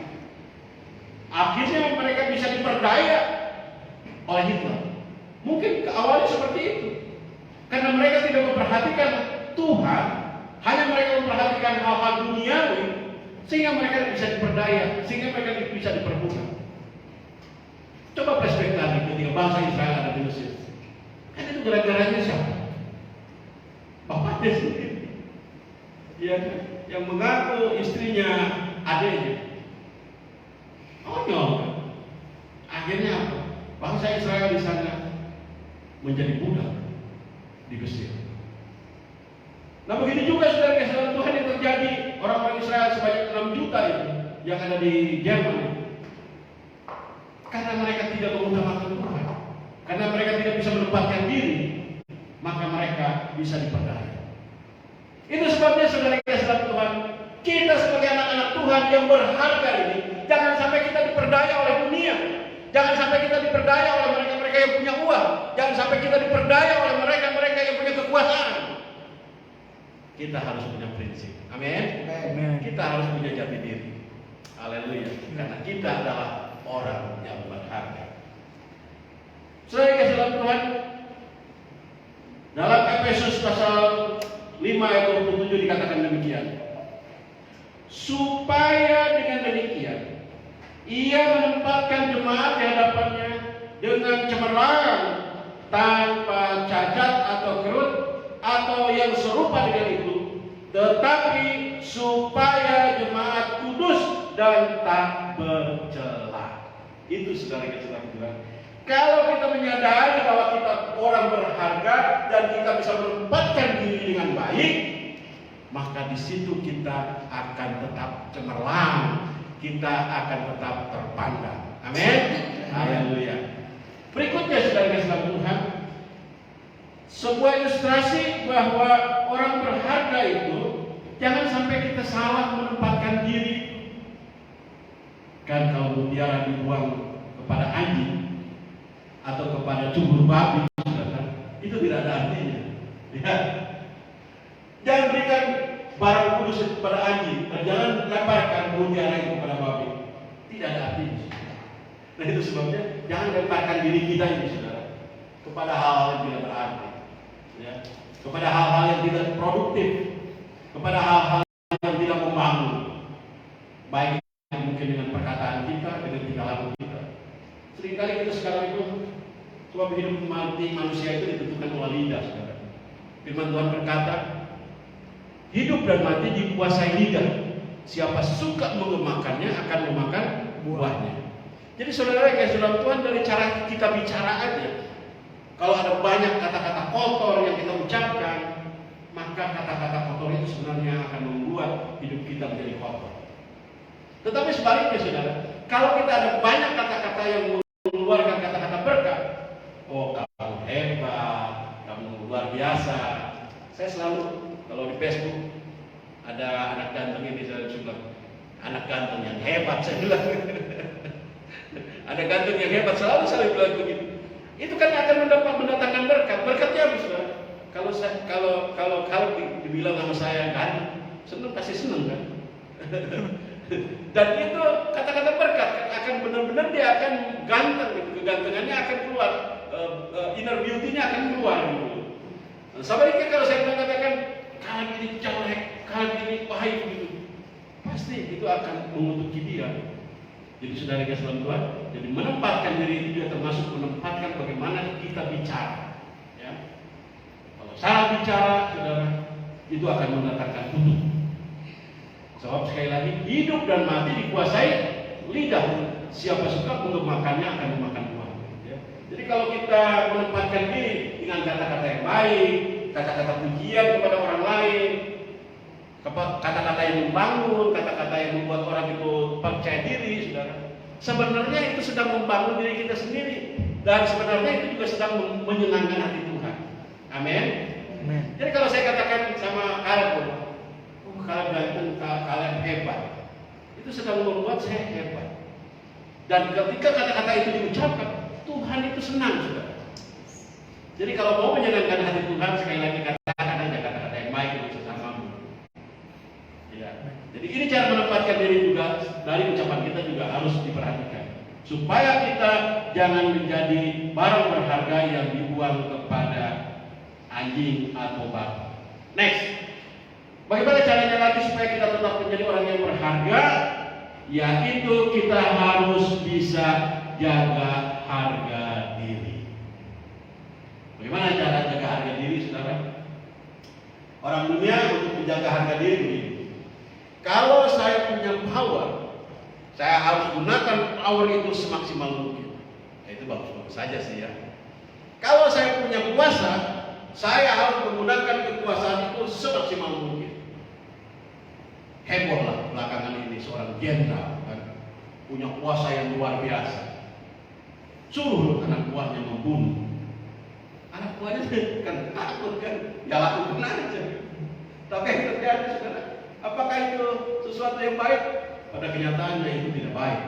Akhirnya mereka bisa diperdaya oleh Hitler. Mungkin awalnya seperti itu, karena mereka tidak memperhatikan Tuhan, hanya mereka memperhatikan hal-hal duniawi, sehingga mereka bisa diperdaya, sehingga mereka bisa diperbudak. Coba flashback lagi ketika bangsa Israel ada di Mesir. Kan itu gara-garanya siapa? Bapaknya sendiri. Ya, yang mengaku istrinya adiknya. Konyol kan? Akhirnya apa? Bangsa Israel di sana menjadi budak di Mesir. Nah begitu juga saudara kesalahan Tuhan yang terjadi orang-orang Israel sebanyak 6 juta itu yang ada di Jerman. Karena mereka tidak mengutamakan Tuhan, karena mereka tidak bisa menempatkan diri, maka mereka bisa diperdaya. Itu sebabnya saudara kesalahan Tuhan, kita sebagai anak-anak Tuhan yang berharga ini, jangan sampai kita diperdaya oleh dunia. Jangan sampai kita diperdaya oleh mereka-mereka yang punya uang. Jangan sampai kita diperdaya oleh mereka-mereka yang punya kekuasaan. Kita harus punya prinsip. Amin. Kita harus punya jati diri. Haleluya. Karena kita adalah orang yang berharga. Saudara kasih dalam Tuhan, dalam Efesus pasal 5 ayat 27 dikatakan demikian. Supaya dengan demikian ia menempatkan jemaat di hadapannya dengan cemerlang, tanpa cacat atau kerut atau yang serupa dengan itu, tetapi supaya jemaat kudus dan tak bercela. Itu saudara kita bilang. Kalau kita menyadari bahwa kita orang berharga dan kita bisa menempatkan diri dengan baik, maka di situ kita akan tetap cemerlang, kita akan tetap terpandang. Amin. Haleluya. Berikutnya saudara kasih Tuhan, sebuah ilustrasi bahwa orang berharga itu jangan sampai kita salah menempatkan diri. Kan kalau mutiara dibuang kepada anjing atau kepada cubur babi, itu tidak ada artinya. Ya. Jangan berikan barang kudus kepada anjing, dan jangan lemparkan mutiara itu kepada babi. Tidak ada artinya. Nah itu sebabnya jangan lemparkan diri kita ini, saudara, kepada hal-hal yang tidak berarti, ya, kepada hal-hal yang tidak produktif, kepada hal-hal yang tidak membangun, baik mungkin dengan perkataan kita, dengan tingkah laku kita. Seringkali kita sekarang itu sebab hidup mati manusia itu ditentukan oleh lidah, saudara. Firman Tuhan berkata, hidup dan mati dikuasai lidah. Siapa suka mengemakannya akan memakan buahnya. Jadi saudara yang saudara Tuhan, dari cara kita bicara aja, kalau ada banyak kata-kata kotor yang kita ucapkan, maka kata-kata kotor itu sebenarnya akan membuat hidup kita menjadi kotor. Tetapi sebaliknya saudara, kalau kita ada banyak kata-kata yang mengeluarkan kata-kata berkat, oh kamu hebat, kamu luar biasa. Saya selalu kalau di Facebook ada anak ganteng ini, saya bilang anak ganteng yang hebat, saya bilang anak ganteng yang hebat, selalu saya bilang begitu. Itu kan akan mendatangkan berkat. Berkatnya apa saudara? Kalau dibilang sama saya ganteng, senang, pasti senang kan? Dan itu kata-kata berkat akan benar-benar dia akan ganteng, kegantengannya akan keluar, inner beauty-nya akan keluar gitu. Sebaliknya kalau saya mengatakan kalian ini jelek, kalian ini pahit begitu, pasti itu akan mengutuki dia. Jadi saudara kasih dalam Tuhan, jadi menempatkan diri itu juga termasuk menempatkan bagaimana kita bicara. Ya. Kalau salah bicara, saudara, itu akan mendatangkan kutuk. Sebab sekali lagi hidup dan mati dikuasai lidah. Siapa suka untuk makannya akan memakan buah. Ya. Jadi kalau kita menempatkan diri dengan kata-kata yang baik, kata-kata pujian kepada orang lain, kata-kata yang membangun, kata-kata yang membuat orang itu percaya diri, saudara. Sebenarnya itu sedang membangun diri kita sendiri, dan sebenarnya itu juga sedang menyenangkan hati Tuhan. Amin. Jadi kalau saya katakan sama kalian, kalian ganteng, kalian hebat, itu sedang membuat saya hebat. Dan ketika kata-kata itu diucapkan, Tuhan itu senang, saudara. Jadi kalau mau menyenangkan hati Tuhan, sekali lagi katakan aja kata-kata yang baik untuk sesamamu. Ya. Jadi ini cara menempatkan diri juga dari ucapan kita juga harus diperhatikan, supaya kita jangan menjadi barang berharga yang dibuang kepada anjing atau batu. Next, bagaimana caranya lagi supaya kita tetap menjadi orang yang berharga? Yaitu kita harus bisa jaga harga diri. Bagaimana cara jaga harga diri, saudara? Orang dunia untuk menjaga harga diri begini. Kalau saya punya power, saya harus gunakan power itu semaksimal mungkin. Nah, itu bagus-bagus saja sih ya. Kalau saya punya kuasa, saya harus menggunakan kekuasaan itu semaksimal mungkin. Heboh lah belakangan ini seorang jenderal kan, punya kuasa yang luar biasa. Suruh anak buahnya membunuh. Anak buahnya kan takut kan, ya lakukan aja. Tapi yang terjadi, saudara, apakah itu sesuatu yang baik? Pada kenyataannya itu tidak baik.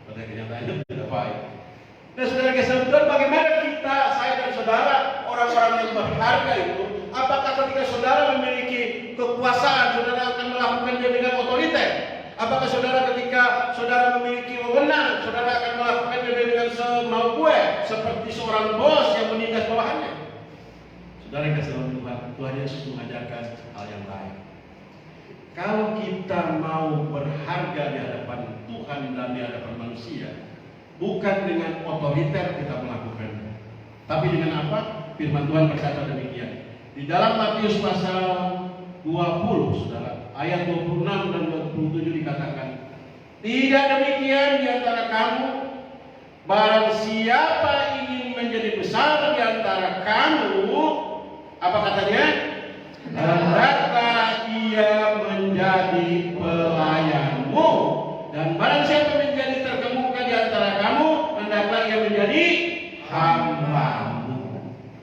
Pada kenyataannya itu tidak baik. Nah, saudara kasih Tuhan, bagaimana kita, saya dan saudara, orang-orang yang berharga itu, apakah ketika saudara memiliki kekuasaan, saudara akan melakukannya dengan otoriter? Apakah saudara ketika saudara memiliki wewenang, saudara akan melakukannya dengan semau gue, seperti seorang bos yang menindas bawahannya? Saudara kasih Tuhan, Tuhan Yesus mengajarkan hal yang lain. Kalau kita mau berharga di hadapan Tuhan dan di hadapan manusia, bukan dengan otoriter kita melakukannya, tapi dengan apa? Firman Tuhan berkata demikian. Di dalam Matius pasal 20, saudara, ayat 26 dan 27 dikatakan, tidak demikian di antara kamu, barang siapa ingin menjadi besar di antara kamu, apa katanya? Hendaklah ia menjadi pelayanmu, dan barang siapa menjadi terkemuka di antara kamu, hendaklah ia menjadi hambamu.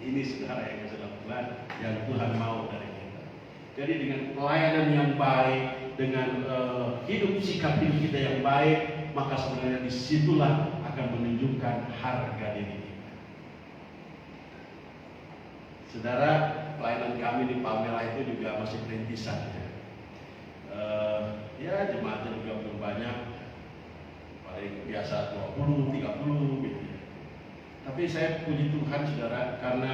Ini saudara yang sedang Tuhan, yang Tuhan mau dari kita. Jadi dengan pelayanan yang baik, dengan hidup sikap hidup kita yang baik, maka sebenarnya disitulah akan menunjukkan harga diri kita. Saudara, pelayanan kami di Palmera itu juga masih perintisan ya. Ya jemaatnya juga belum banyak, paling biasa 20, 30 gitu ya. Tapi saya puji Tuhan, saudara, karena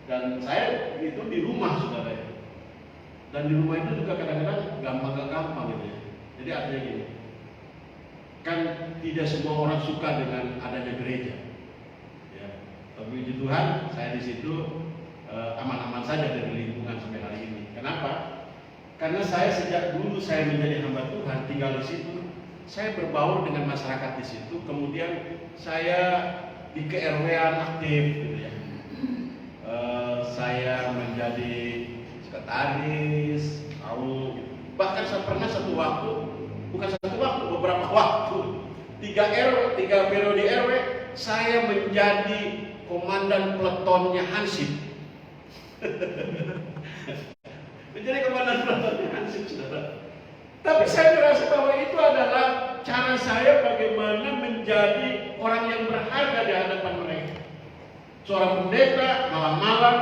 dan saya itu di rumah, saudara ya. Dan di rumah itu juga kadang-kadang gampang gitu ya. Jadi artinya gini, kan tidak semua orang suka dengan adanya gereja. Ya, tapi puji Tuhan, saya di situ aman-aman saja dari lingkungan sampai hari ini. Kenapa? Karena saya sejak dulu saya menjadi hamba Tuhan, tinggal di situ, saya berbaur dengan masyarakat di situ. Kemudian saya di KRW-an aktif, gitu ya. Saya menjadi sekretaris, tahu. Bahkan saya pernah beberapa waktu, 3 periode RW, saya menjadi komandan peletonnya Hansip. Menjadi komandan peletonnya Hansip, saudara. Tapi saya merasa bahwa itu adalah cara saya bagaimana menjadi orang yang berharga di hadapan mereka. Seorang pendeta malam-malam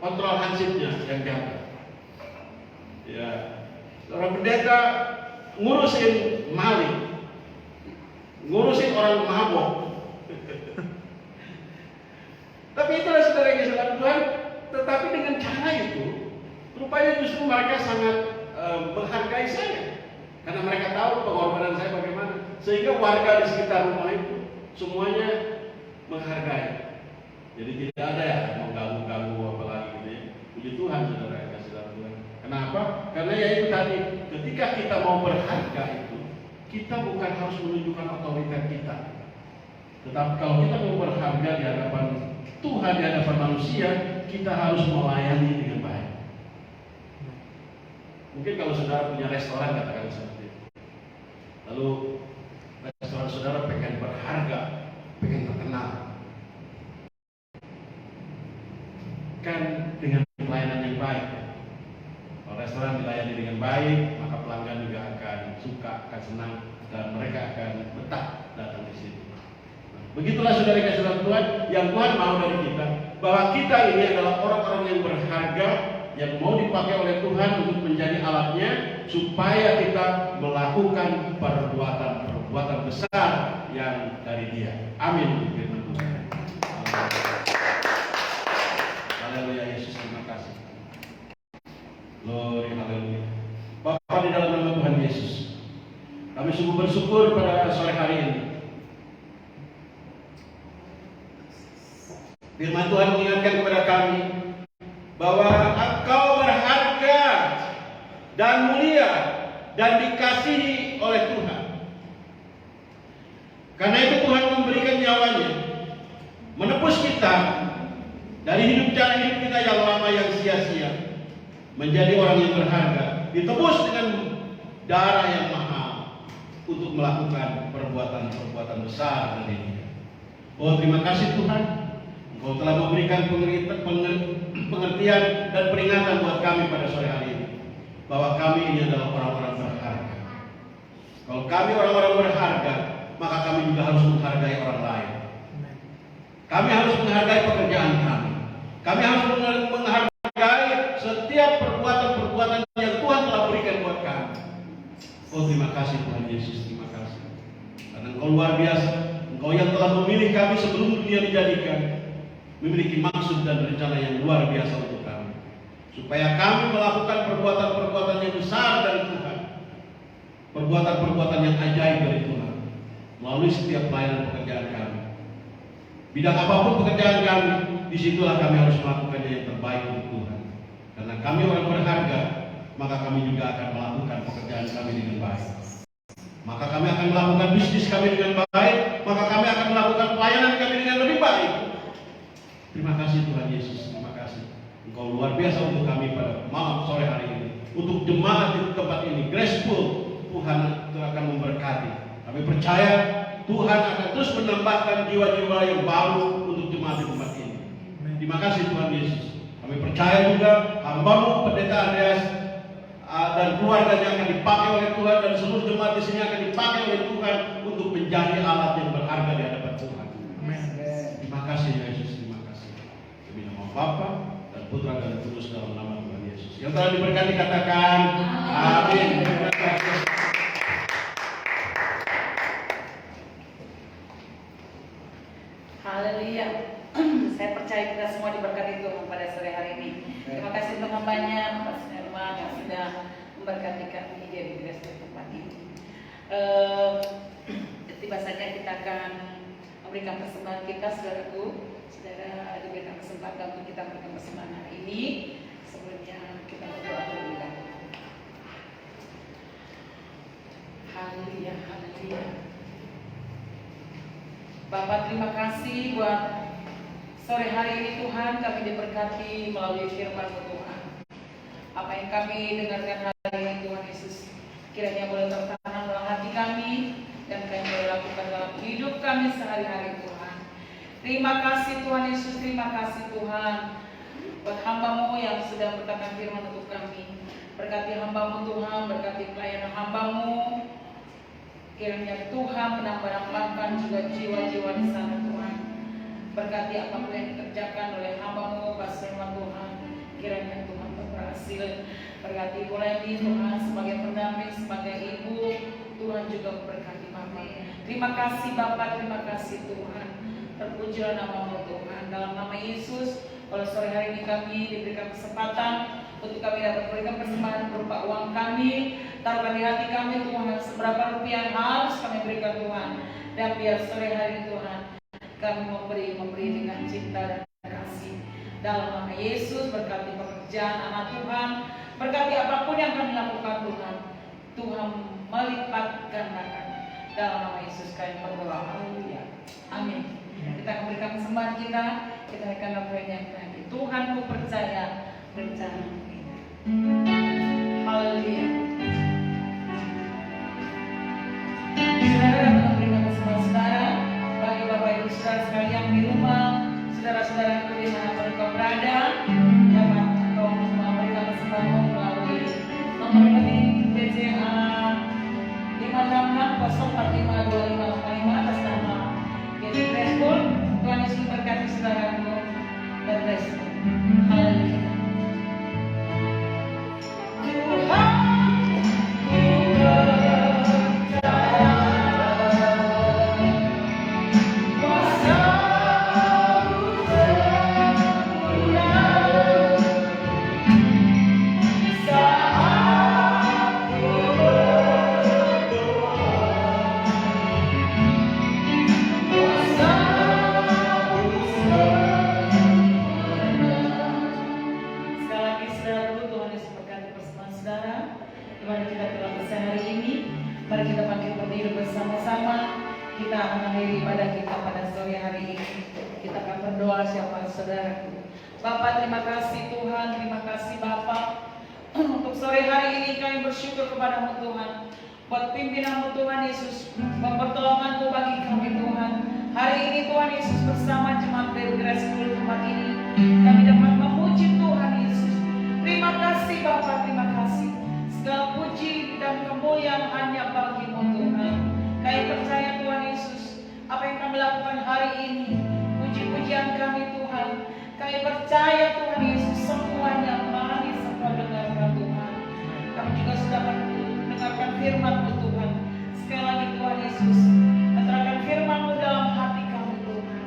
kontrol Hansipnya yang jaga. Ya, seorang pendeta ngurusin maling, ngurusin orang mabok. Tapi itulah saudara yang saudara Tuhan. Tetapi dengan cara itu, rupanya justru mereka sangat menghargai saya. Karena mereka tahu pengorbanan saya bagaimana. Sehingga warga di sekitar rumah itu semuanya menghargai. Jadi tidak ada ya mengganggu-ganggu apalagi gitu ya. Puji Tuhan saudara ya, kasih Tuhan. Kenapa? Karena ya itu tadi, ketika kita mau berharga itu, kita bukan harus menunjukkan otoritas kita. Tetapi kalau kita mau berharga di hadapan Tuhan, di hadapan manusia, kita harus melayani dengan baik. Mungkin kalau saudara punya restoran, katakan seperti itu. Lalu restoran saudara pengen berharga, pengen terkenal, kan dengan pelayanan yang baik. Kalau restoran dilayani dengan baik, maka pelanggan juga akan suka, akan senang, dan mereka akan betah datang di situ. Begitulah saudara-saudara Tuhan, yang Tuhan mau dari kita, bahwa kita ini adalah orang-orang yang berharga, yang mau dipakai oleh Tuhan untuk menjadi alatnya, supaya kita melakukan perbuatan besar yang dari Dia. Amin. Firman Tuhan. Haleluya, Yesus, terima kasih. Glory, haleluya. Bapa, di dalam nama Tuhan Yesus, kami sungguh bersyukur pada sore hari ini. Firman Tuhan mengingatkan kepada kami bahwa Engkau berharga dan mulia dan dikasihi oleh Tuhan. Karena itu Tuhan memberikan nyawanya, menebus kita dari jalan hidup kita yang lama yang sia-sia, menjadi orang yang berharga, ditebus dengan darah yang mahal untuk melakukan perbuatan-perbuatan besar dari Dia. Oh, terima kasih Tuhan, Engkau telah memberikan pengertian dan peringatan buat kami pada sore hari ini, bahwa kami ini adalah orang-orang berharga. Kalau kami orang-orang berharga, maka kami juga harus menghargai orang lain. Kami harus menghargai pekerjaan kami. Kami harus menghargai setiap perbuatan-perbuatan yang Tuhan telah berikan buat kami. Oh, terima kasih Tuhan Yesus, terima kasih. Karena Engkau luar biasa. Engkau yang telah memilih kami sebelum dunia dijadikan, memiliki maksud dan rencana yang luar biasa untuk kami, supaya kami melakukan perbuatan-perbuatan yang besar dari Tuhan, perbuatan-perbuatan yang ajaib dari Tuhan, melalui setiap pelayanan pekerjaan kami. Bidang apapun pekerjaan kami, disitulah kami harus melakukannya yang terbaik untuk Tuhan. Karena kami orang berharga, maka kami juga akan melakukan pekerjaan kami dengan baik. Maka kami akan melakukan bisnis kami dengan baik, maka kami akan melakukan pelayanan kami dengan lebih baik. Terima kasih Tuhan Yesus, terima kasih. Engkau luar biasa untuk kami pada malam sore hari ini. Untuk jemaat di tempat ini, Graceful, Tuhan akan memberkati. Kami percaya Tuhan akan terus menambahkan jiwa-jiwa yang baru untuk jemaat di tempat ini. Terima kasih Tuhan Yesus. Kami percaya juga hamba-Mu Pendeta Andreas dan keluarganya akan dipakai oleh Tuhan, dan seluruh jemaat di sini akan dipakai oleh Tuhan untuk menjadi alat yang berharga di hadapan Tuhan. Terima kasih Yesus, terima kasih. Demi nama Bapa dan Putra dan Kudus dalam nama Tuhan Yesus. Yang telah diberkati katakan amin. Terima kasih. Haleluya. Saya percaya kita semua diberkati Tuhan pada sore hari ini. Terima kasih untuk hambanya, Pak Sinerma yang sudah memberkati kami di gereja tempat ini. Tiba saja kita akan memberikan persembahan kita, saudaraku. Saudara diberikan kesempatan untuk kita memberikan persembahan hari ini. Sebelumnya kita berdoa terlebih dahulu. Haleluya, haleluya. Bapak, terima kasih buat sore hari ini Tuhan, kami diberkati melalui firman-Mu Tuhan. Apa yang kami dengarkan hari ini Tuhan Yesus, kiranya boleh tertanam dalam hati kami dan kami boleh lakukan dalam hidup kami sehari-hari Tuhan. Terima kasih Tuhan Yesus, terima kasih Tuhan buat hamba-Mu yang sudah berkatakan firman untuk kami. Berkati hamba-Mu Tuhan, berkati pelayanan hamba-Mu. Kiranya Tuhan menambah-nambahkan juga jiwa-jiwa di sana Tuhan. Berkati apapun yang dikerjakan oleh hamba-Mu, Pastor Tuhan. Kiranya Tuhan berhasil. Berkati pula ini Tuhan sebagai pendamping, sebagai ibu. Tuhan juga memberkati Bapak. Terima kasih Bapak, terima kasih Tuhan. Terpujilah nama-Mu Tuhan. Dalam nama Yesus, Kalau sore hari ini kami diberikan kesempatan untuk kami dapat berikan persembahan berupa uang kami, taruhkan di hati kami Tuhan, seberapa rupiah yang harus kami berikan Tuhan. Dan biar sore hari ini Tuhan, kami memberi dengan cinta dan kasih. Dalam nama Yesus, berkati pekerjaan anak Tuhan, berkati apapun yang kami lakukan Tuhan, Tuhan melipat gandakan. Dalam nama Yesus kami berdoa. Haleluya. Amin. Kita akan berikan persembahan kita akan lakukan lagi. Tuhan, ku percaya rencana. Haleluya. Saudara dapat memberikan persembahan saudara bagi Bapak Ibu saudara sekalian di rumah, saudara-saudaraku di mana mereka berada, dapat engkau memberikan persembahan melalui nomor rekening BCA 566045255 atas nama Gedi Respon. Tuhan Yesus memberkati saudaraku dan Respon. Haleluya. Bapak, terima kasih Tuhan, terima kasih Bapak. Untuk sore hari ini kami bersyukur kepadamu Tuhan, buat pimpinanmu Tuhan Yesus, pertolonganmu bagi kami Tuhan. Hari ini Tuhan Yesus bersama jemaat dari Grace School tempat ini, kami dapat memuji Tuhan Yesus. Terima kasih Bapak, terima kasih. Segala puji dan kemuliaan hanya bagimu Tuhan. Kami percaya Tuhan Yesus, apa yang kami lakukan hari ini, puji-pujian kami Tuhan. Kami percaya Tuhan Yesus semuanya manis engkau dengarkan Tuhan. Kami juga sudah mendengarkan firman-Mu Tuhan. Sekali lagi Tuhan Yesus, letakkan firman-Mu dalam hati kami Tuhan.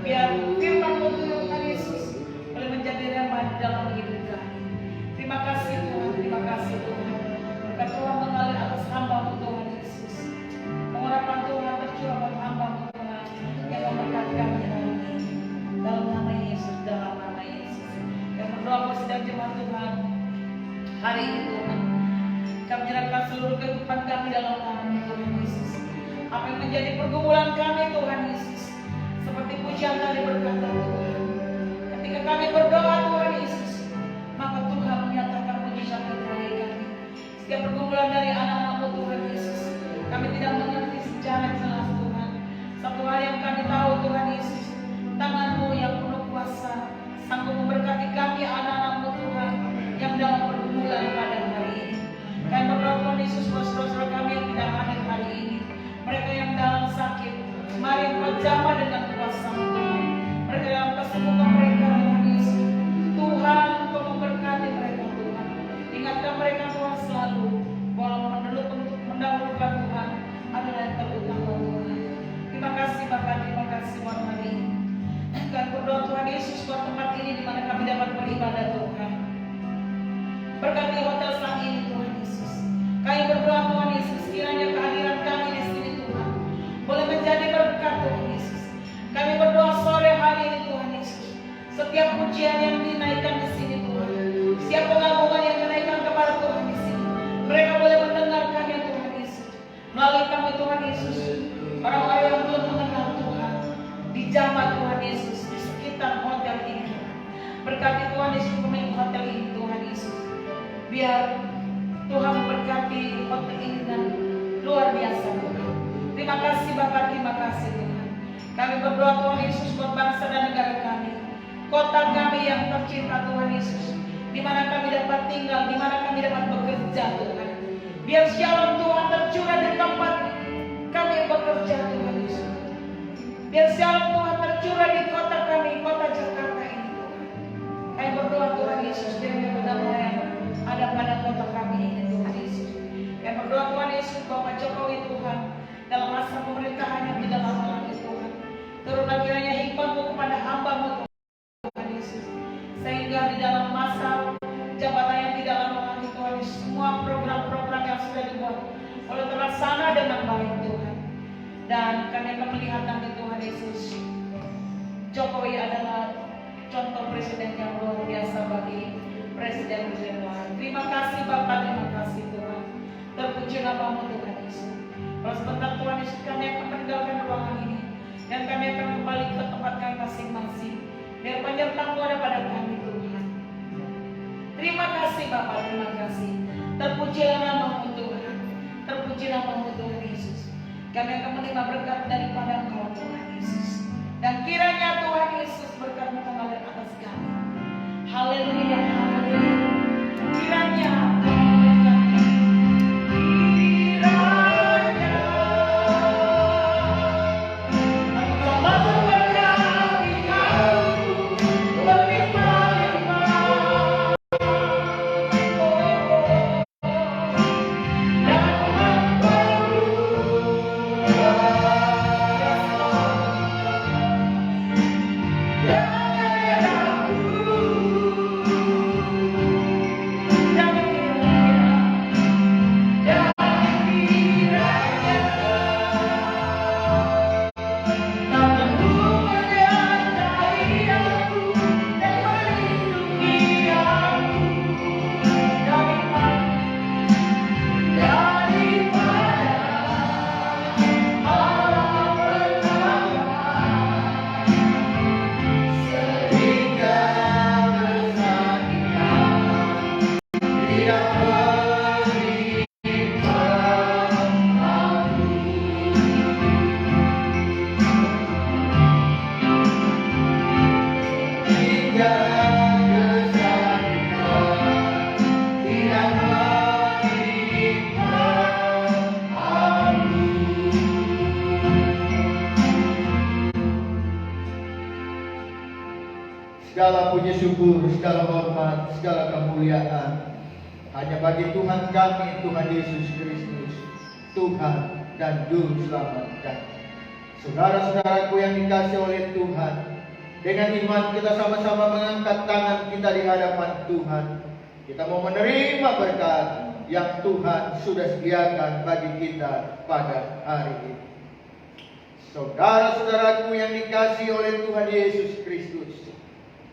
Biar firman-Mu Tuhan Yesus boleh menjadi rema di dalam hidup kami. Terima kasih Tuhan, terima kasih Tuhan. Berkat Tuhan mengalir atas hamba-Mu Tuhan Yesus. Pengharapan Tuhan tercurah pada hamba-Mu Tuhan yang memberkati kami hari ini. Dalam nama Yesus, dalam nama Yesus. Yang berdoa sedang jemaat Tuhan hari ini Tuhan, kami menyerahkan seluruh kehidupan kami dalam nama Tuhan Yesus. Apa yang menjadi pergumulan kami Tuhan Yesus, seperti pujian tadi berkata Tuhan, ketika kami berdoa Tuhan Yesus, maka Tuhan menyatakan mujizat bagi kami. Setiap pergumulan dari anak-anak-Mu Tuhan Yesus, kami tidak mengerti secara jelas Tuhan. Satu hal yang kami tahu Tuhan Yesus, tangan-Mu yang penuh kuasa sanggup memberkati kami anak-anak-Mu Tuhan yang dalam pergumulan pada hari ini. Kami berdoa Tuhan Yesus buat saudara-saudara kami yang tidak hadir hari ini, mereka yang dalam sakit, mari Engkau jamah dengan kuasa-Mu Tuhan. Mereka dalam kesembuhan mereka Tuhan Yesus, Tuhan Engkau memberkati mereka Tuhan. Ingatkan mereka Tuhan selalu bahwa mendahulukan Tuhan adalah yang terutama Tuhan. Terima kasih Bapak, terima kasih buat hari ini. Kami berdoa Tuhan Yesus buat tempat ini di mana kami dapat beribadah Tuhan. Berkati hotel sang ini Tuhan Yesus. Kami berdoa Tuhan Yesus, kiranya kehadiran kami di sini Tuhan boleh menjadi berkat Tuhan Yesus. Kami berdoa sore hari ini Tuhan Yesus, setiap pujian yang dinaikkan di sini Tuhan, setiap pengagungan yang dinaikkan kepada Tuhan di sini, mereka boleh mendengarkannya Tuhan Yesus. Melalui kami Tuhan Yesus, orang-orang yang belum mengenal Tuhan di jamaah Tuhan Yesus di sekitar hotel ini. Berkati Tuhan Yesus pemilik hotel ini Tuhan Yesus. Biar Tuhan memberkati hotel ini dan luar biasa Tuhan. Terima kasih Bapak, terima kasih Tuhan. Kami berdoa Tuhan Yesus buat bangsa dan negara kami, kota kami yang tercinta Tuhan Yesus, di mana kami dapat tinggal, di mana kami dapat bekerja Tuhan. Biar shalom Tuhan tercurah di tempat kami bekerja Tuhan Yesus. Biar shalom Tuhan tercurah di kota kami, kota Jakarta ini Tuhan. Kami berdoa Tuhan Yesus, biar kedamaian ada pada kota kami ini Tuhan Yesus. Kami berdoa Tuhan Yesus, Bapak Jokowi Tuhan, dalam masa pemerintahan yang tidak lama lagi Tuhan, turunlah kiranya hikmat-Mu kepada hamba-Mu Tuhan Yesus. Dan kami akan melihat nanti Tuhan Yesus, Jokowi adalah contoh presiden yang luar biasa bagi presiden-presiden lain. Terima kasih Bapak, terima kasih Tuhan. Terpuji nama-Mu Tuhan Yesus. Kalau sebentar Tuhan Yesus, kami akan meninggalkan ruangan ini dan kami akan kembali ke tempat kami masing-masing. Biar penyertaan-Mu ada pada kami Tuhan. Terima kasih Bapak, terima kasih. Terpujilah nama-Mu Tuhan. Terpuji nama-Mu Tuhan Yesus. Kami akan menerima berkat daripada Engkau Tuhan Yesus. Dan kiranya Tuhan Yesus berkat-Mu mengalir atas kami. Haleluya, haleluya. Kiranya Tuhan memberkati. Kiranya Engkau memberkati aku berlimpah-limpah. Segala puji syukur, segala hormat, segala kemuliaan hanya bagi Tuhan kami, Tuhan Yesus Kristus, Tuhan dan Juru Selamat kami. Saudara-saudaraku yang dikasihi oleh Tuhan, dengan iman kita sama-sama mengangkat tangan kita di hadapan Tuhan. Kita mau menerima berkat yang Tuhan sudah sediakan bagi kita pada hari ini. Saudara-saudaraku yang dikasihi oleh Tuhan Yesus Kristus,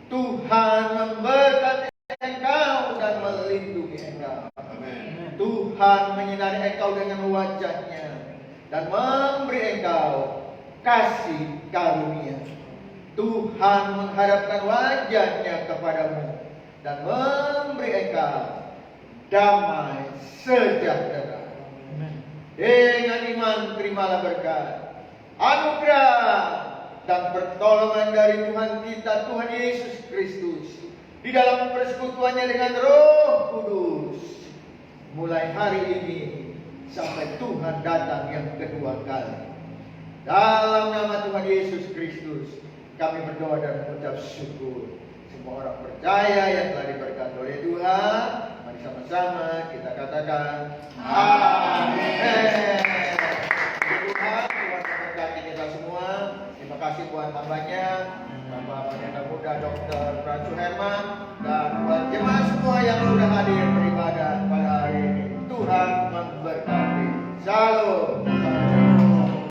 Tuhan memberkati engkau dan melindungi engkau. Amin. Tuhan menyinari engkau dengan wajah-Nya dan memberi engkau kasih karunia. Tuhan menghadapkan wajah-Nya kepadamu dan memberi engkau damai sejahtera. Dengan iman terimalah berkat, anugerah dan pertolongan dari Tuhan kita, Tuhan Yesus Kristus, di dalam persekutuannya dengan Roh Kudus, mulai hari ini sampai Tuhan datang yang kedua kali. Dalam nama Tuhan Yesus Kristus, kami berdoa dan mengucap syukur. Semua orang percaya yang telah diberkati oleh Tuhan, mari sama-sama kita katakan amin. Tuhan memberkati kita semua. Terima kasih buat hambanya, Bapak Pendeta Muda Dr. Pransu Herman, dan buat jemaat semua yang sudah hadir beribadah